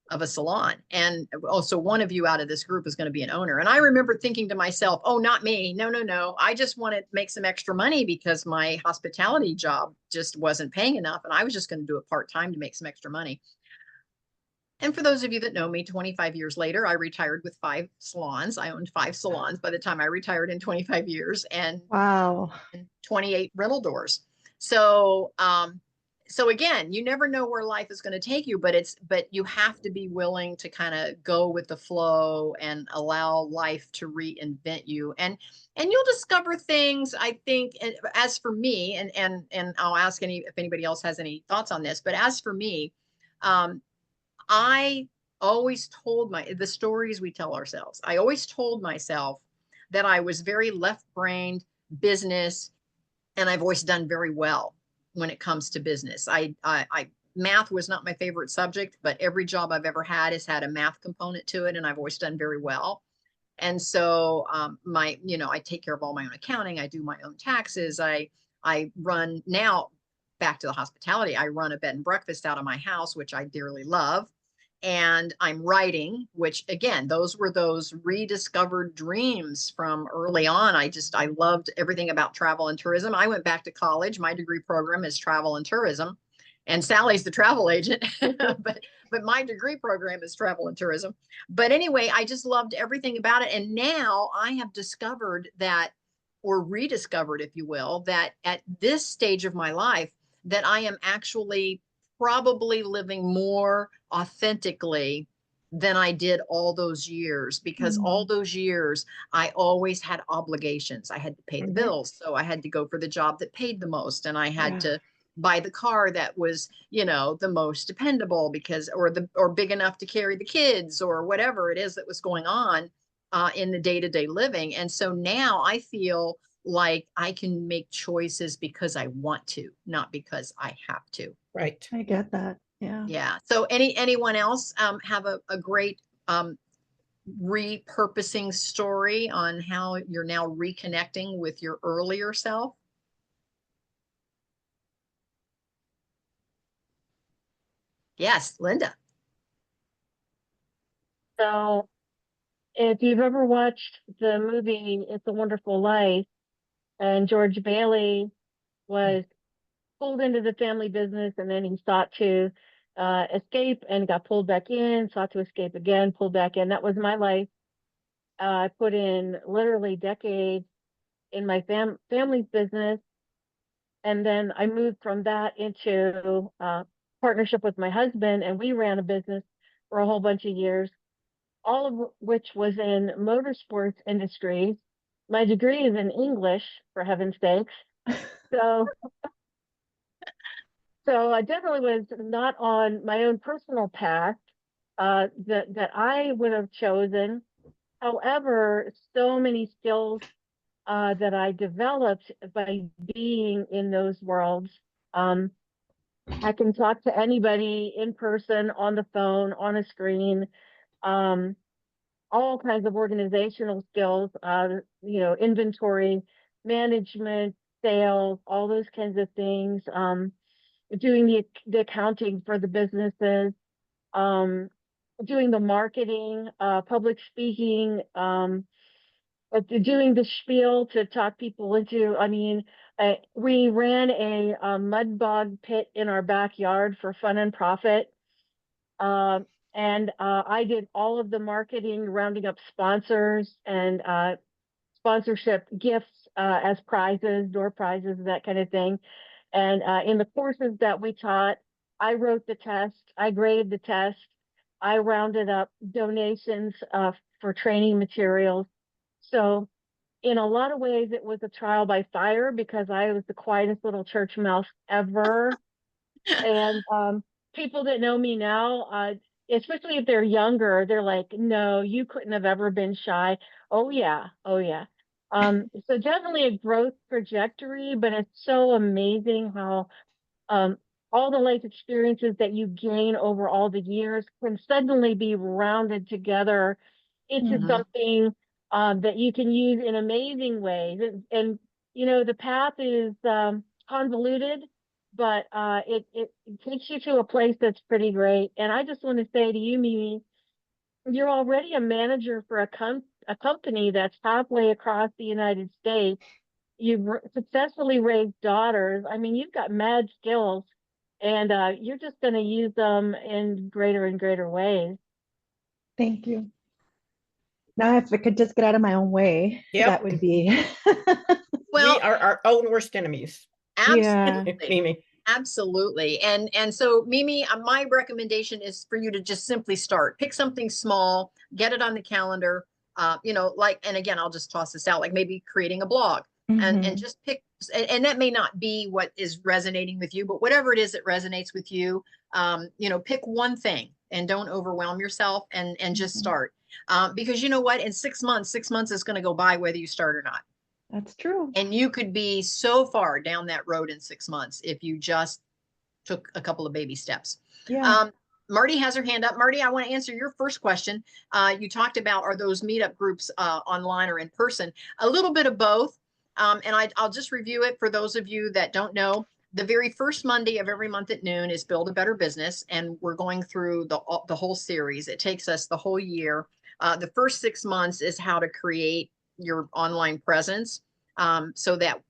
of a salon. And also 1 of you out of this group is going to be an owner. And I remember thinking to myself, oh, not me. No. I just want to make some extra money because my hospitality job just wasn't paying enough. And I was just going to do it part-time to make some extra money. And for those of you that know me, 25 years later, I retired with 5 salons. I owned 5 salons by the time I retired in 25 years, and wow, 28 rental doors. So, so again, you never know where life is going to take you, but you have to be willing to kind of go with the flow and allow life to reinvent you. And you'll discover things, I think. And as for me, and I'll ask if anybody else has any thoughts on this, but as for me, I always told the stories we tell ourselves. I always told myself that I was very left-brained business, and I've always done very well when it comes to business. Math was not my favorite subject, but every job I've ever had has had a math component to it, and I've always done very well. And so I take care of all my own accounting. I do my own taxes. I run now, back to the hospitality. I run a bed and breakfast out of my house, which I dearly love. And I'm writing, which again, those were those rediscovered dreams from early on. I loved everything about travel and tourism. I went back to college. My degree program is travel and tourism, and Sally's the travel agent, but my degree program is travel and tourism. But anyway, I just loved everything about it. And now I have discovered that, or rediscovered, if you will, that at this stage of my life, that I am actually probably living more authentically than I did all those years, because all those years I always had obligations. I had to pay the bills. So I had to go for the job that paid the most, and I had to buy the car that was, the most dependable, because, or big enough to carry the kids, or whatever it is that was going on in the day-to-day living. And so now I feel like I can make choices because I want to, not because I have to. Right. I get that. Yeah. Yeah. So anyone else have a great repurposing story on how you're now reconnecting with your earlier self? Yes, Linda. So if you've ever watched the movie It's a Wonderful Life, and George Bailey was pulled into the family business, and then he sought to escape and got pulled back in, sought to escape again, pulled back in. That was my life. I put in literally decades in my family's business, and then I moved from that into partnership with my husband, and we ran a business for a whole bunch of years, all of which was in motorsports industries. My degree is in English, for heaven's sakes. So I definitely was not on my own personal path that I would have chosen. However, so many skills that I developed by being in those worlds. I can talk to anybody in person, on the phone, on a screen, all kinds of organizational skills, inventory management, sales, all those kinds of things, doing the accounting for the businesses, doing the marketing, public speaking, doing the spiel to talk people into. I mean, we ran a mud bog pit in our backyard for fun and profit. And I did all of the marketing, rounding up sponsors and sponsorship gifts as prizes, door prizes, that kind of thing. And in the courses that we taught, I wrote the test, I graded the test, I rounded up donations for training materials. So in a lot of ways, it was a trial by fire, because I was the quietest little church mouse ever. And people that know me now, especially if they're younger, they're like, no, you couldn't have ever been shy. Oh yeah. So definitely a growth trajectory, but it's so amazing how all the life experiences that you gain over all the years can suddenly be rounded together into something that you can use in amazing ways. And the path is convoluted, but it takes you to a place that's pretty great. And I just want to say to you, Mimi, you're already a manager for a company that's halfway across the United States. You've successfully raised daughters. I mean, you've got mad skills, and you're just going to use them in greater and greater ways. Thank you. Now, if I could just get out of my own way, that would be. Well, we are our own worst enemies. Absolutely. Mimi. Absolutely. And so Mimi, my recommendation is for you to just simply start. Pick something small, get it on the calendar. You know, like, and again, I'll just toss this out, like maybe creating a blog and just pick, and that may not be what is resonating with you, but whatever it is that resonates with you, you know, pick one thing and don't overwhelm yourself and just start. Because you know what, in 6 months, 6 months is going to go by whether you start or not. That's true. And you could be so far down that road in 6 months if you just took a couple of baby steps. Yeah. Marty has her hand up. Marty, I want to answer your first question. You talked about, are those meetup groups online or in person? A little bit of both. And I'll just review it for those of you that don't know. The very first Monday of every month at noon is Build a Better Business. And we're going through the whole series. It takes us the whole year. The first 6 months is how to create your online presence so that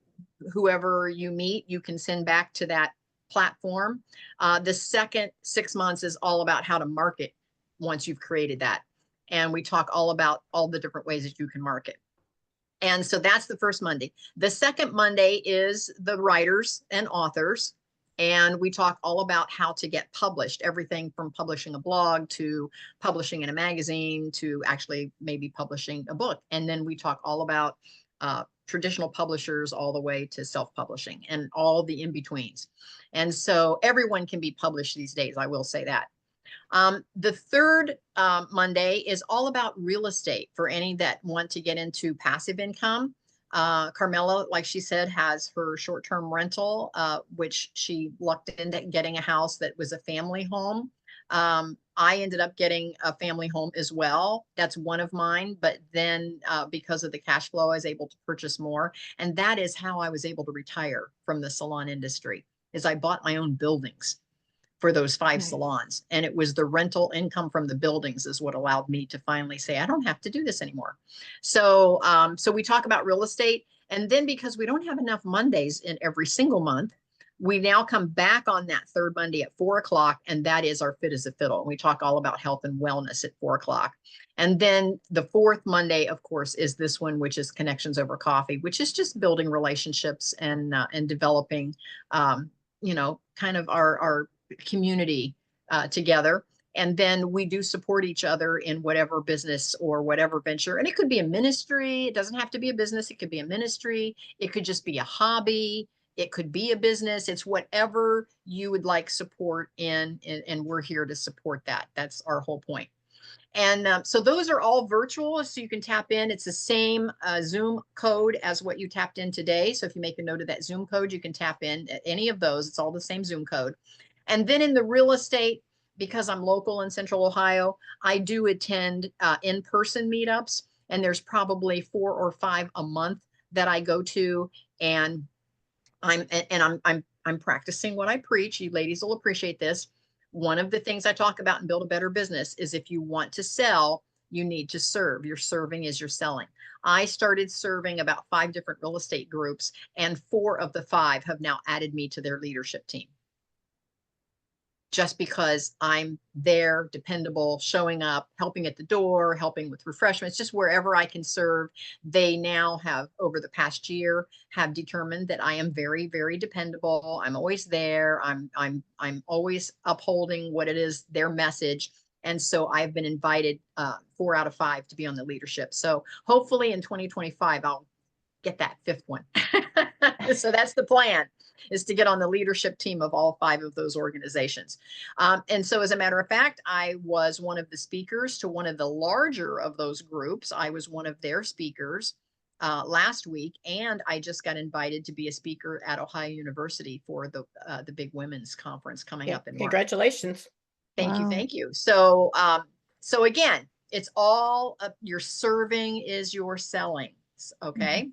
whoever you meet, you can send back to that platform. The second 6 months is all about how to market once you've created that. And we talk all about all the different ways that you can market. And so that's the first Monday. The second Monday is the writers and authors. And we talk all about how to get published, everything from publishing a blog to publishing in a magazine to actually maybe publishing a book. And then we talk all about traditional publishers all the way to self-publishing and all the in-betweens. And so everyone can be published these days, I will say that. The third Monday is all about real estate for any that want to get into passive income. Carmella, like she said, has her short-term rental, which she lucked into getting a house that was a family home. I ended up getting a family home as well. That's one of mine. But then because of the cash flow, I was able to purchase more. And that is how I was able to retire from the salon industry, is I bought my own buildings for those 5 salons. And it was the rental income from the buildings is what allowed me to finally say, I don't have to do this anymore. So, so we talk about real estate. And then because we don't have enough Mondays in every single month, we now come back on that third Monday at 4 o'clock, and that is our Fit as a Fiddle. And we talk all about health and wellness at 4 o'clock. And then the fourth Monday, of course, is this one, which is Connections Over Coffee, which is just building relationships and developing, you know, kind of our community together. And then we do support each other in whatever business or whatever venture. And it could be a ministry. It doesn't have to be a business. It could be a ministry. It could just be a hobby. It could be a business. It's whatever you would like support in, and we're here to support that. That's our whole point. And so those are all virtual, so you can tap in. It's the same Zoom code as what you tapped in today. So if you make a note of that Zoom code, you can tap in at any of those. It's all the same Zoom code. And then in the real estate, because I'm local in Central Ohio, I do attend in-person meetups, and there's probably 4 or 5 a month that I go to, and I'm practicing what I preach. You ladies will appreciate this. One of the things I talk about in Build a Better Business is if you want to sell, you need to serve. Your serving is your selling. I started serving about 5 different real estate groups, and 4 of the 5 have now added me to their leadership team. Just because I'm there, dependable, showing up, helping at the door, helping with refreshments, just wherever I can serve. They now have, over the past year, have determined that I am very, very dependable. I'm always there. I'm always upholding what it is, their message. And so I've been invited 4 out of 5 to be on the leadership. So hopefully in 2025, I'll get that 5th one. So that's the plan, is to get on the leadership team of all 5 of those organizations. And so as a matter of fact, I was one of the speakers to one of the larger of those groups. I was one of their speakers last week, and I just got invited to be a speaker at Ohio University for the big women's conference coming up in March. Congratulations. Thank you. Thank you. So, so again, it's all your serving is your selling. Okay.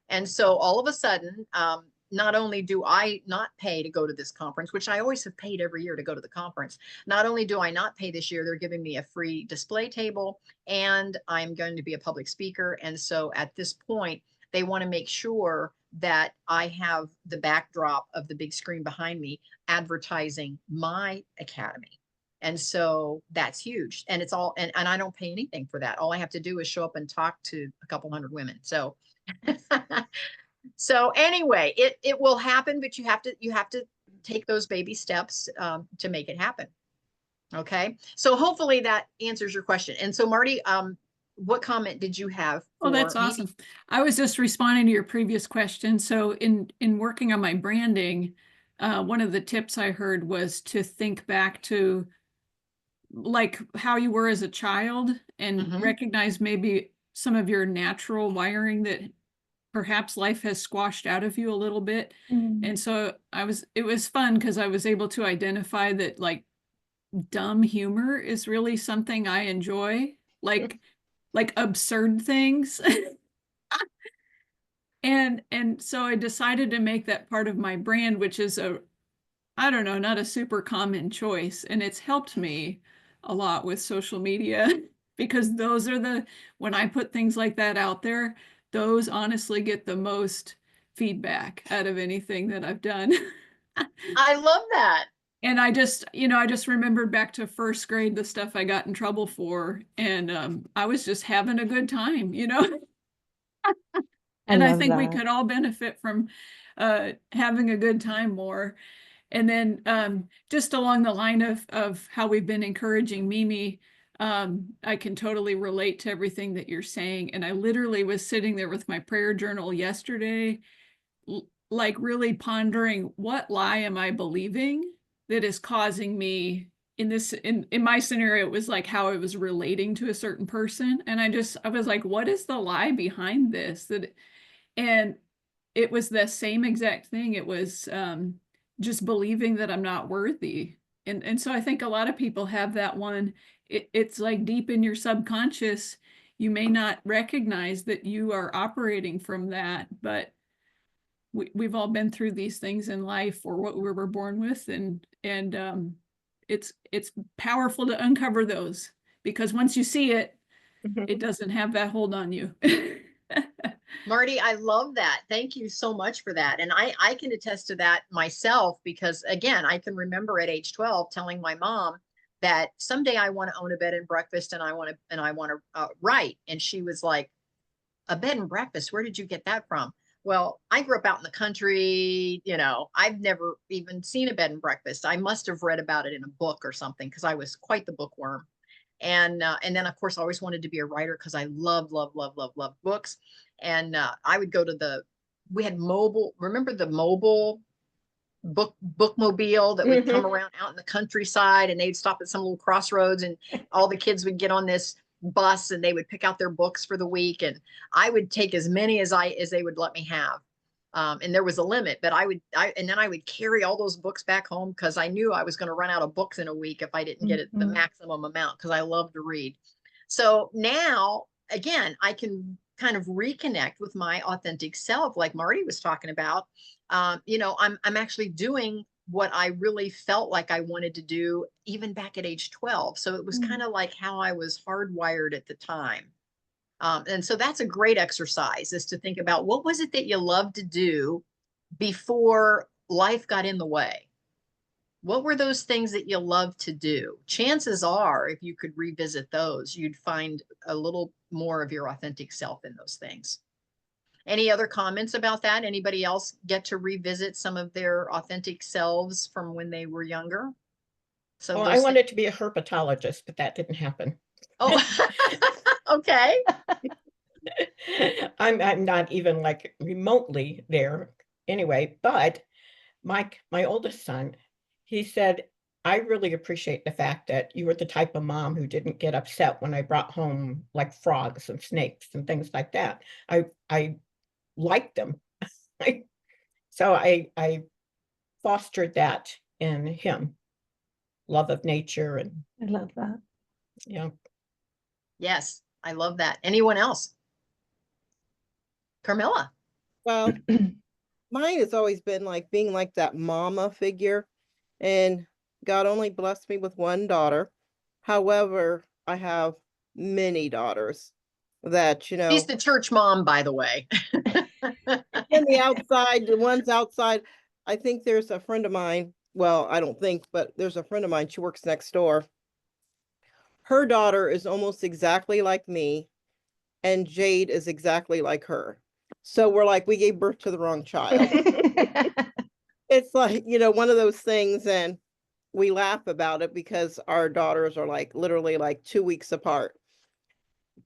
And so all of a sudden, not only do I not pay to go to this conference, which I always have paid every year to go to the conference, not only do I not pay this year, they're giving me a free display table, and I'm going to be a public speaker. And so at this point, they want to make sure that I have the backdrop of the big screen behind me advertising my academy. And so that's huge. And it's all, and I don't pay anything for that. All I have to do is show up and talk to a couple hundred women. So so anyway, it will happen, but you have to take those baby steps to make it happen. Okay. So hopefully that answers your question. And so Marty, what comment did you have? Oh, that's awesome. I was just responding to your previous question. So in working on my branding, one of the tips I heard was to think back to like how you were as a child and recognize maybe some of your natural wiring that perhaps life has squashed out of you a little bit. And so it was fun because I was able to identify that like dumb humor is really something I enjoy, like absurd things. And so I decided to make that part of my brand, which is I don't know, not a super common choice. And it's helped me a lot with social media because those are when I put things like that out there, those honestly get the most feedback out of anything that I've done. I love that. And I just remembered back to first grade, the stuff I got in trouble for. And I was just having a good time, And I think we could all benefit from having a good time more. And then just along the line of how we've been encouraging Mimi, I can totally relate to everything that you're saying. And I literally was sitting there with my prayer journal yesterday, like really pondering, what lie am I believing that is causing me in my scenario, it was like how I was relating to a certain person. And I was like, what is the lie behind this? And it was the same exact thing. It was just believing that I'm not worthy. And so I think a lot of people have that one. It's like deep in your subconscious. You may not recognize that you are operating from that, but we've all been through these things in life or what we were born with. And it's powerful to uncover those because once you see it, it doesn't have that hold on you. Marty, I love that. Thank you so much for that. And I can attest to that myself because again, I can remember at age 12 telling my mom that someday I want to own a bed and breakfast and I want to write. And she was like, a bed and breakfast, where did you get that from? Well, I grew up out in the country, I've never even seen a bed and breakfast. I must have read about it in a book or something because I was quite the bookworm. And then of course I always wanted to be a writer because I love books. And I would go to we had remember the mobile bookmobile that would come around out in the countryside, and they'd stop at some little crossroads and all the kids would get on this bus and they would pick out their books for the week. And I would take as many as they would let me have. And there was a limit, but and then I would carry all those books back home because I knew I was going to run out of books in a week if I didn't get it the maximum amount because I love to read. So now, again, I can kind of reconnect with my authentic self, like Marty was talking about. I'm actually doing what I really felt like I wanted to do even back at age 12. So it was kind of like how I was hardwired at the time. And so that's a great exercise, is to think about what was it that you loved to do before life got in the way? What were those things that you loved to do? Chances are, if you could revisit those, you'd find a little more of your authentic self in those things. Any other comments about that? Anybody else get to revisit some of their authentic selves from when they were younger? So I wanted to be a herpetologist, but that didn't happen. Oh, okay. I'm not even like remotely there anyway, but my oldest son, he said, I really appreciate the fact that you were the type of mom who didn't get upset when I brought home like frogs and snakes and things like that. I liked them. So I fostered that in him. Love of nature. And I love that. Yeah. Yes, I love that. Anyone else? Carmella. Well, mine has always been like being like that mama figure, and God only blessed me with one daughter. However, I have many daughters that, She's the church mom, by the way. in the outside, the ones outside. I think there's a friend of mine. Well, I don't think, but there's a friend of mine. She works next door. Her daughter is almost exactly like me, and Jade is exactly like her. So we're like, we gave birth to the wrong child. it's like, one of those things, and we laugh about it because our daughters are like literally like 2 weeks apart.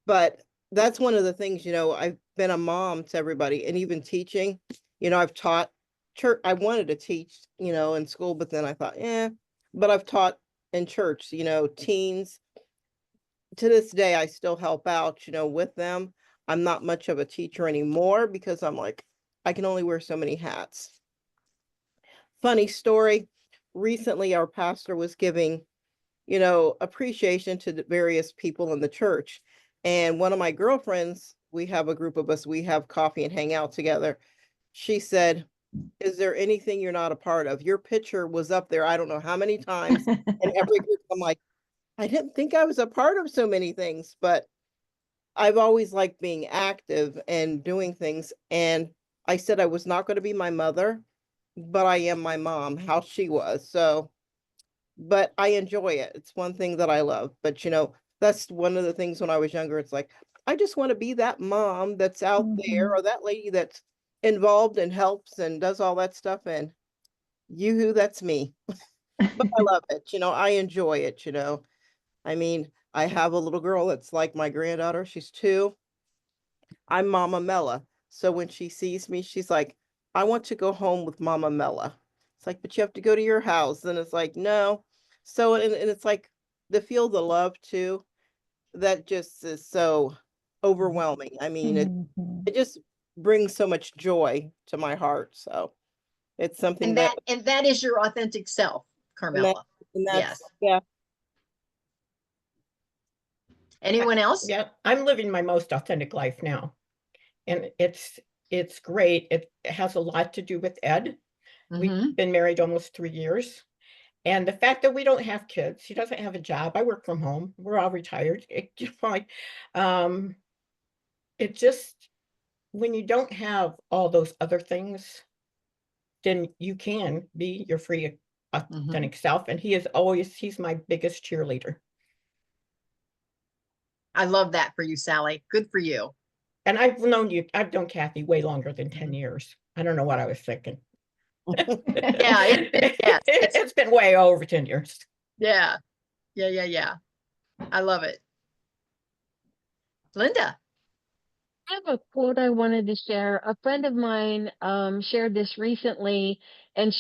But that's one of the things, I've been a mom to everybody, and even teaching, I've taught church. I wanted to teach, in school, but then I thought, but I've taught in church, teens. To this day, I still help out, with them. I'm not much of a teacher anymore because I'm like, I can only wear so many hats. Funny story. Recently, our pastor was giving, appreciation to the various people in the church. And one of my girlfriends, we have a group of us, we have coffee and hang out together. She said, is there anything you're not a part of? Your picture was up there, I don't know how many times. And every group, I'm like, I didn't think I was a part of so many things, but I've always liked being active and doing things. And I said I was not going to be my mother, but I am my mom, how she was. So, but I enjoy it. It's one thing that I love. But, that's one of the things when I was younger. It's like, I just want to be that mom that's out there, or that lady that's involved and helps and does all that stuff. And yoo-hoo, that's me. But I love it. I enjoy it. I mean, I have a little girl that's like my granddaughter. She's 2. I'm Mama Mella. So when she sees me, she's like, I want to go home with Mama Mella. It's like, but you have to go to your house. And it's like, no. So, and it's like the feel the love too, that just is so overwhelming. I mean, it just brings so much joy to my heart. So it's something and that is your authentic self, Carmella. Yes. Yeah. Anyone else? Yeah, I'm living my most authentic life now. And it's great. It has a lot to do with Ed. We've been married almost 3 years. And the fact that we don't have kids, he doesn't have a job. I work from home. We're all retired. It just, when you don't have all those other things, then you can be your free, authentic self. And he's my biggest cheerleader. I love that for you, Sally. Good for you. And I've known Kathy way longer than 10 years. I don't know what I was thinking. Yeah, it's been way over 10 years. Yeah. I love it. Linda. I have a quote I wanted to share. A friend of mine shared this recently, and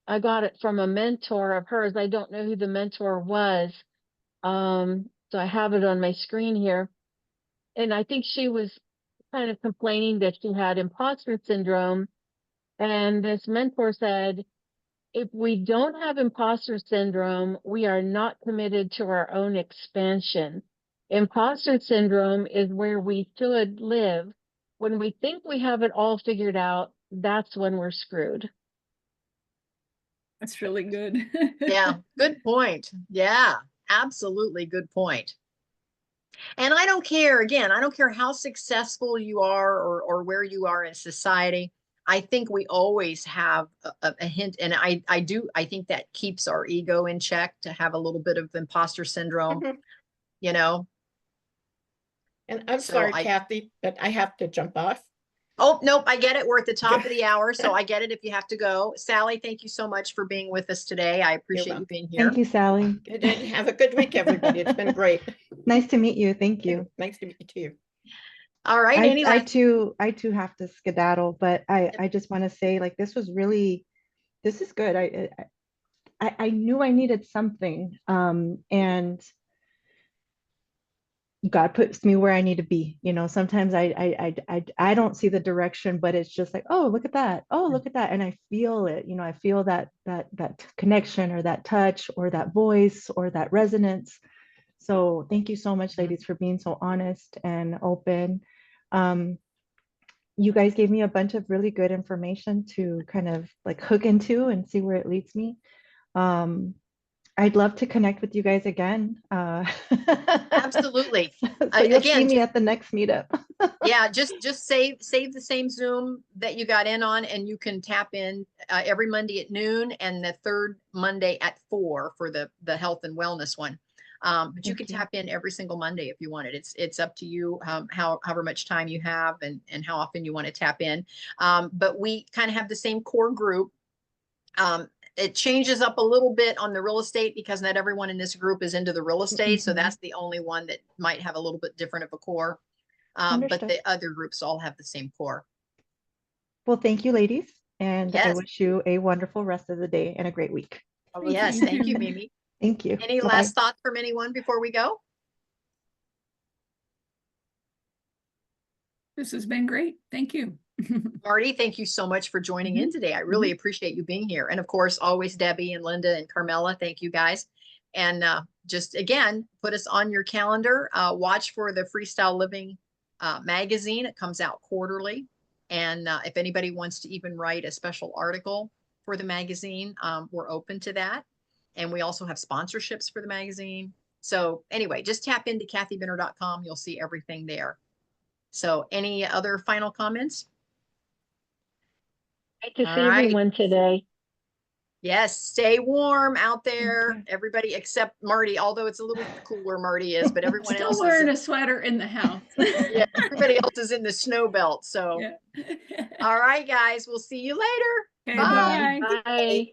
I got it from a mentor of hers. I don't know who the mentor was. So I have it on my screen here. And I think she was kind of complaining that she had imposter syndrome. And this mentor said, if we don't have imposter syndrome, we are not committed to our own expansion. Imposter syndrome is where we should live. When we think we have it all figured out, that's when we're screwed. That's really good. Yeah, good point. Yeah, absolutely good point. And I don't care, again, I don't care how successful you are or where you are in society. I think we always have a hint, and I think that keeps our ego in check to have a little bit of imposter syndrome, And I'm sorry, Kathy, but I have to jump off. Oh, nope, I get it. We're at the top of the hour, so I get it if you have to go. Sally, thank you so much for being with us today. I appreciate you being here. Thank you, Sally. Have a good week, everybody. It's been great. Nice to meet you. Thank you. Nice to meet you too. All right. I too have to skedaddle, but I just want to say, like, this is good. I knew I needed something, and God puts me where I need to be. Sometimes I don't see the direction, but it's just like, oh, look at that. Oh, look at that. And I feel it. I feel that connection, or that touch, or that voice, or that resonance. So thank you so much, ladies, for being so honest and open. You guys gave me a bunch of really good information to kind of like hook into and see where it leads me. I'd love to connect with you guys again. Absolutely. So you'll see me at the next meetup. Yeah, just save the same Zoom that you got in on, and you can tap in every Monday at noon and the third Monday at 4 for the health and wellness one. But you can tap in every single Monday if you want it. It's up to you however much time you have and how often you want to tap in. But we kind of have the same core group. It changes up a little bit on the real estate because not everyone in this group is into the real estate. So Mhm. that's the only one that might have a little bit different of a core. But Understood. the other groups all have the same core. Well, thank you, ladies. And I Yes. wish you a wonderful rest of the day and a great week. Yes. you Thank you, too. Mimi. Thank you. Any Bye-bye. last thoughts from anyone before we go? This has been great. Thank you. Marty, thank you so much for joining in today. I really appreciate you being here. And of course, always Debbie and Linda and Carmella, thank you guys. And just again, put us on your calendar. Watch for the Freestyle Living magazine. It comes out quarterly. And if anybody wants to even write a special article for the magazine, we're open to that. And we also have sponsorships for the magazine. So anyway, just tap into kathybinner.com. You'll see everything there. So any other final comments? Great to All see right. everyone today. Yes, stay warm out there, you. everybody except Marty, although it's a little cooler Marty is, but everyone Still else wearing is a sweater in the house. yeah, everybody else is in the snow belt. So Yeah. all right, guys, we'll see you later. Okay, Bye. bye-bye. Bye.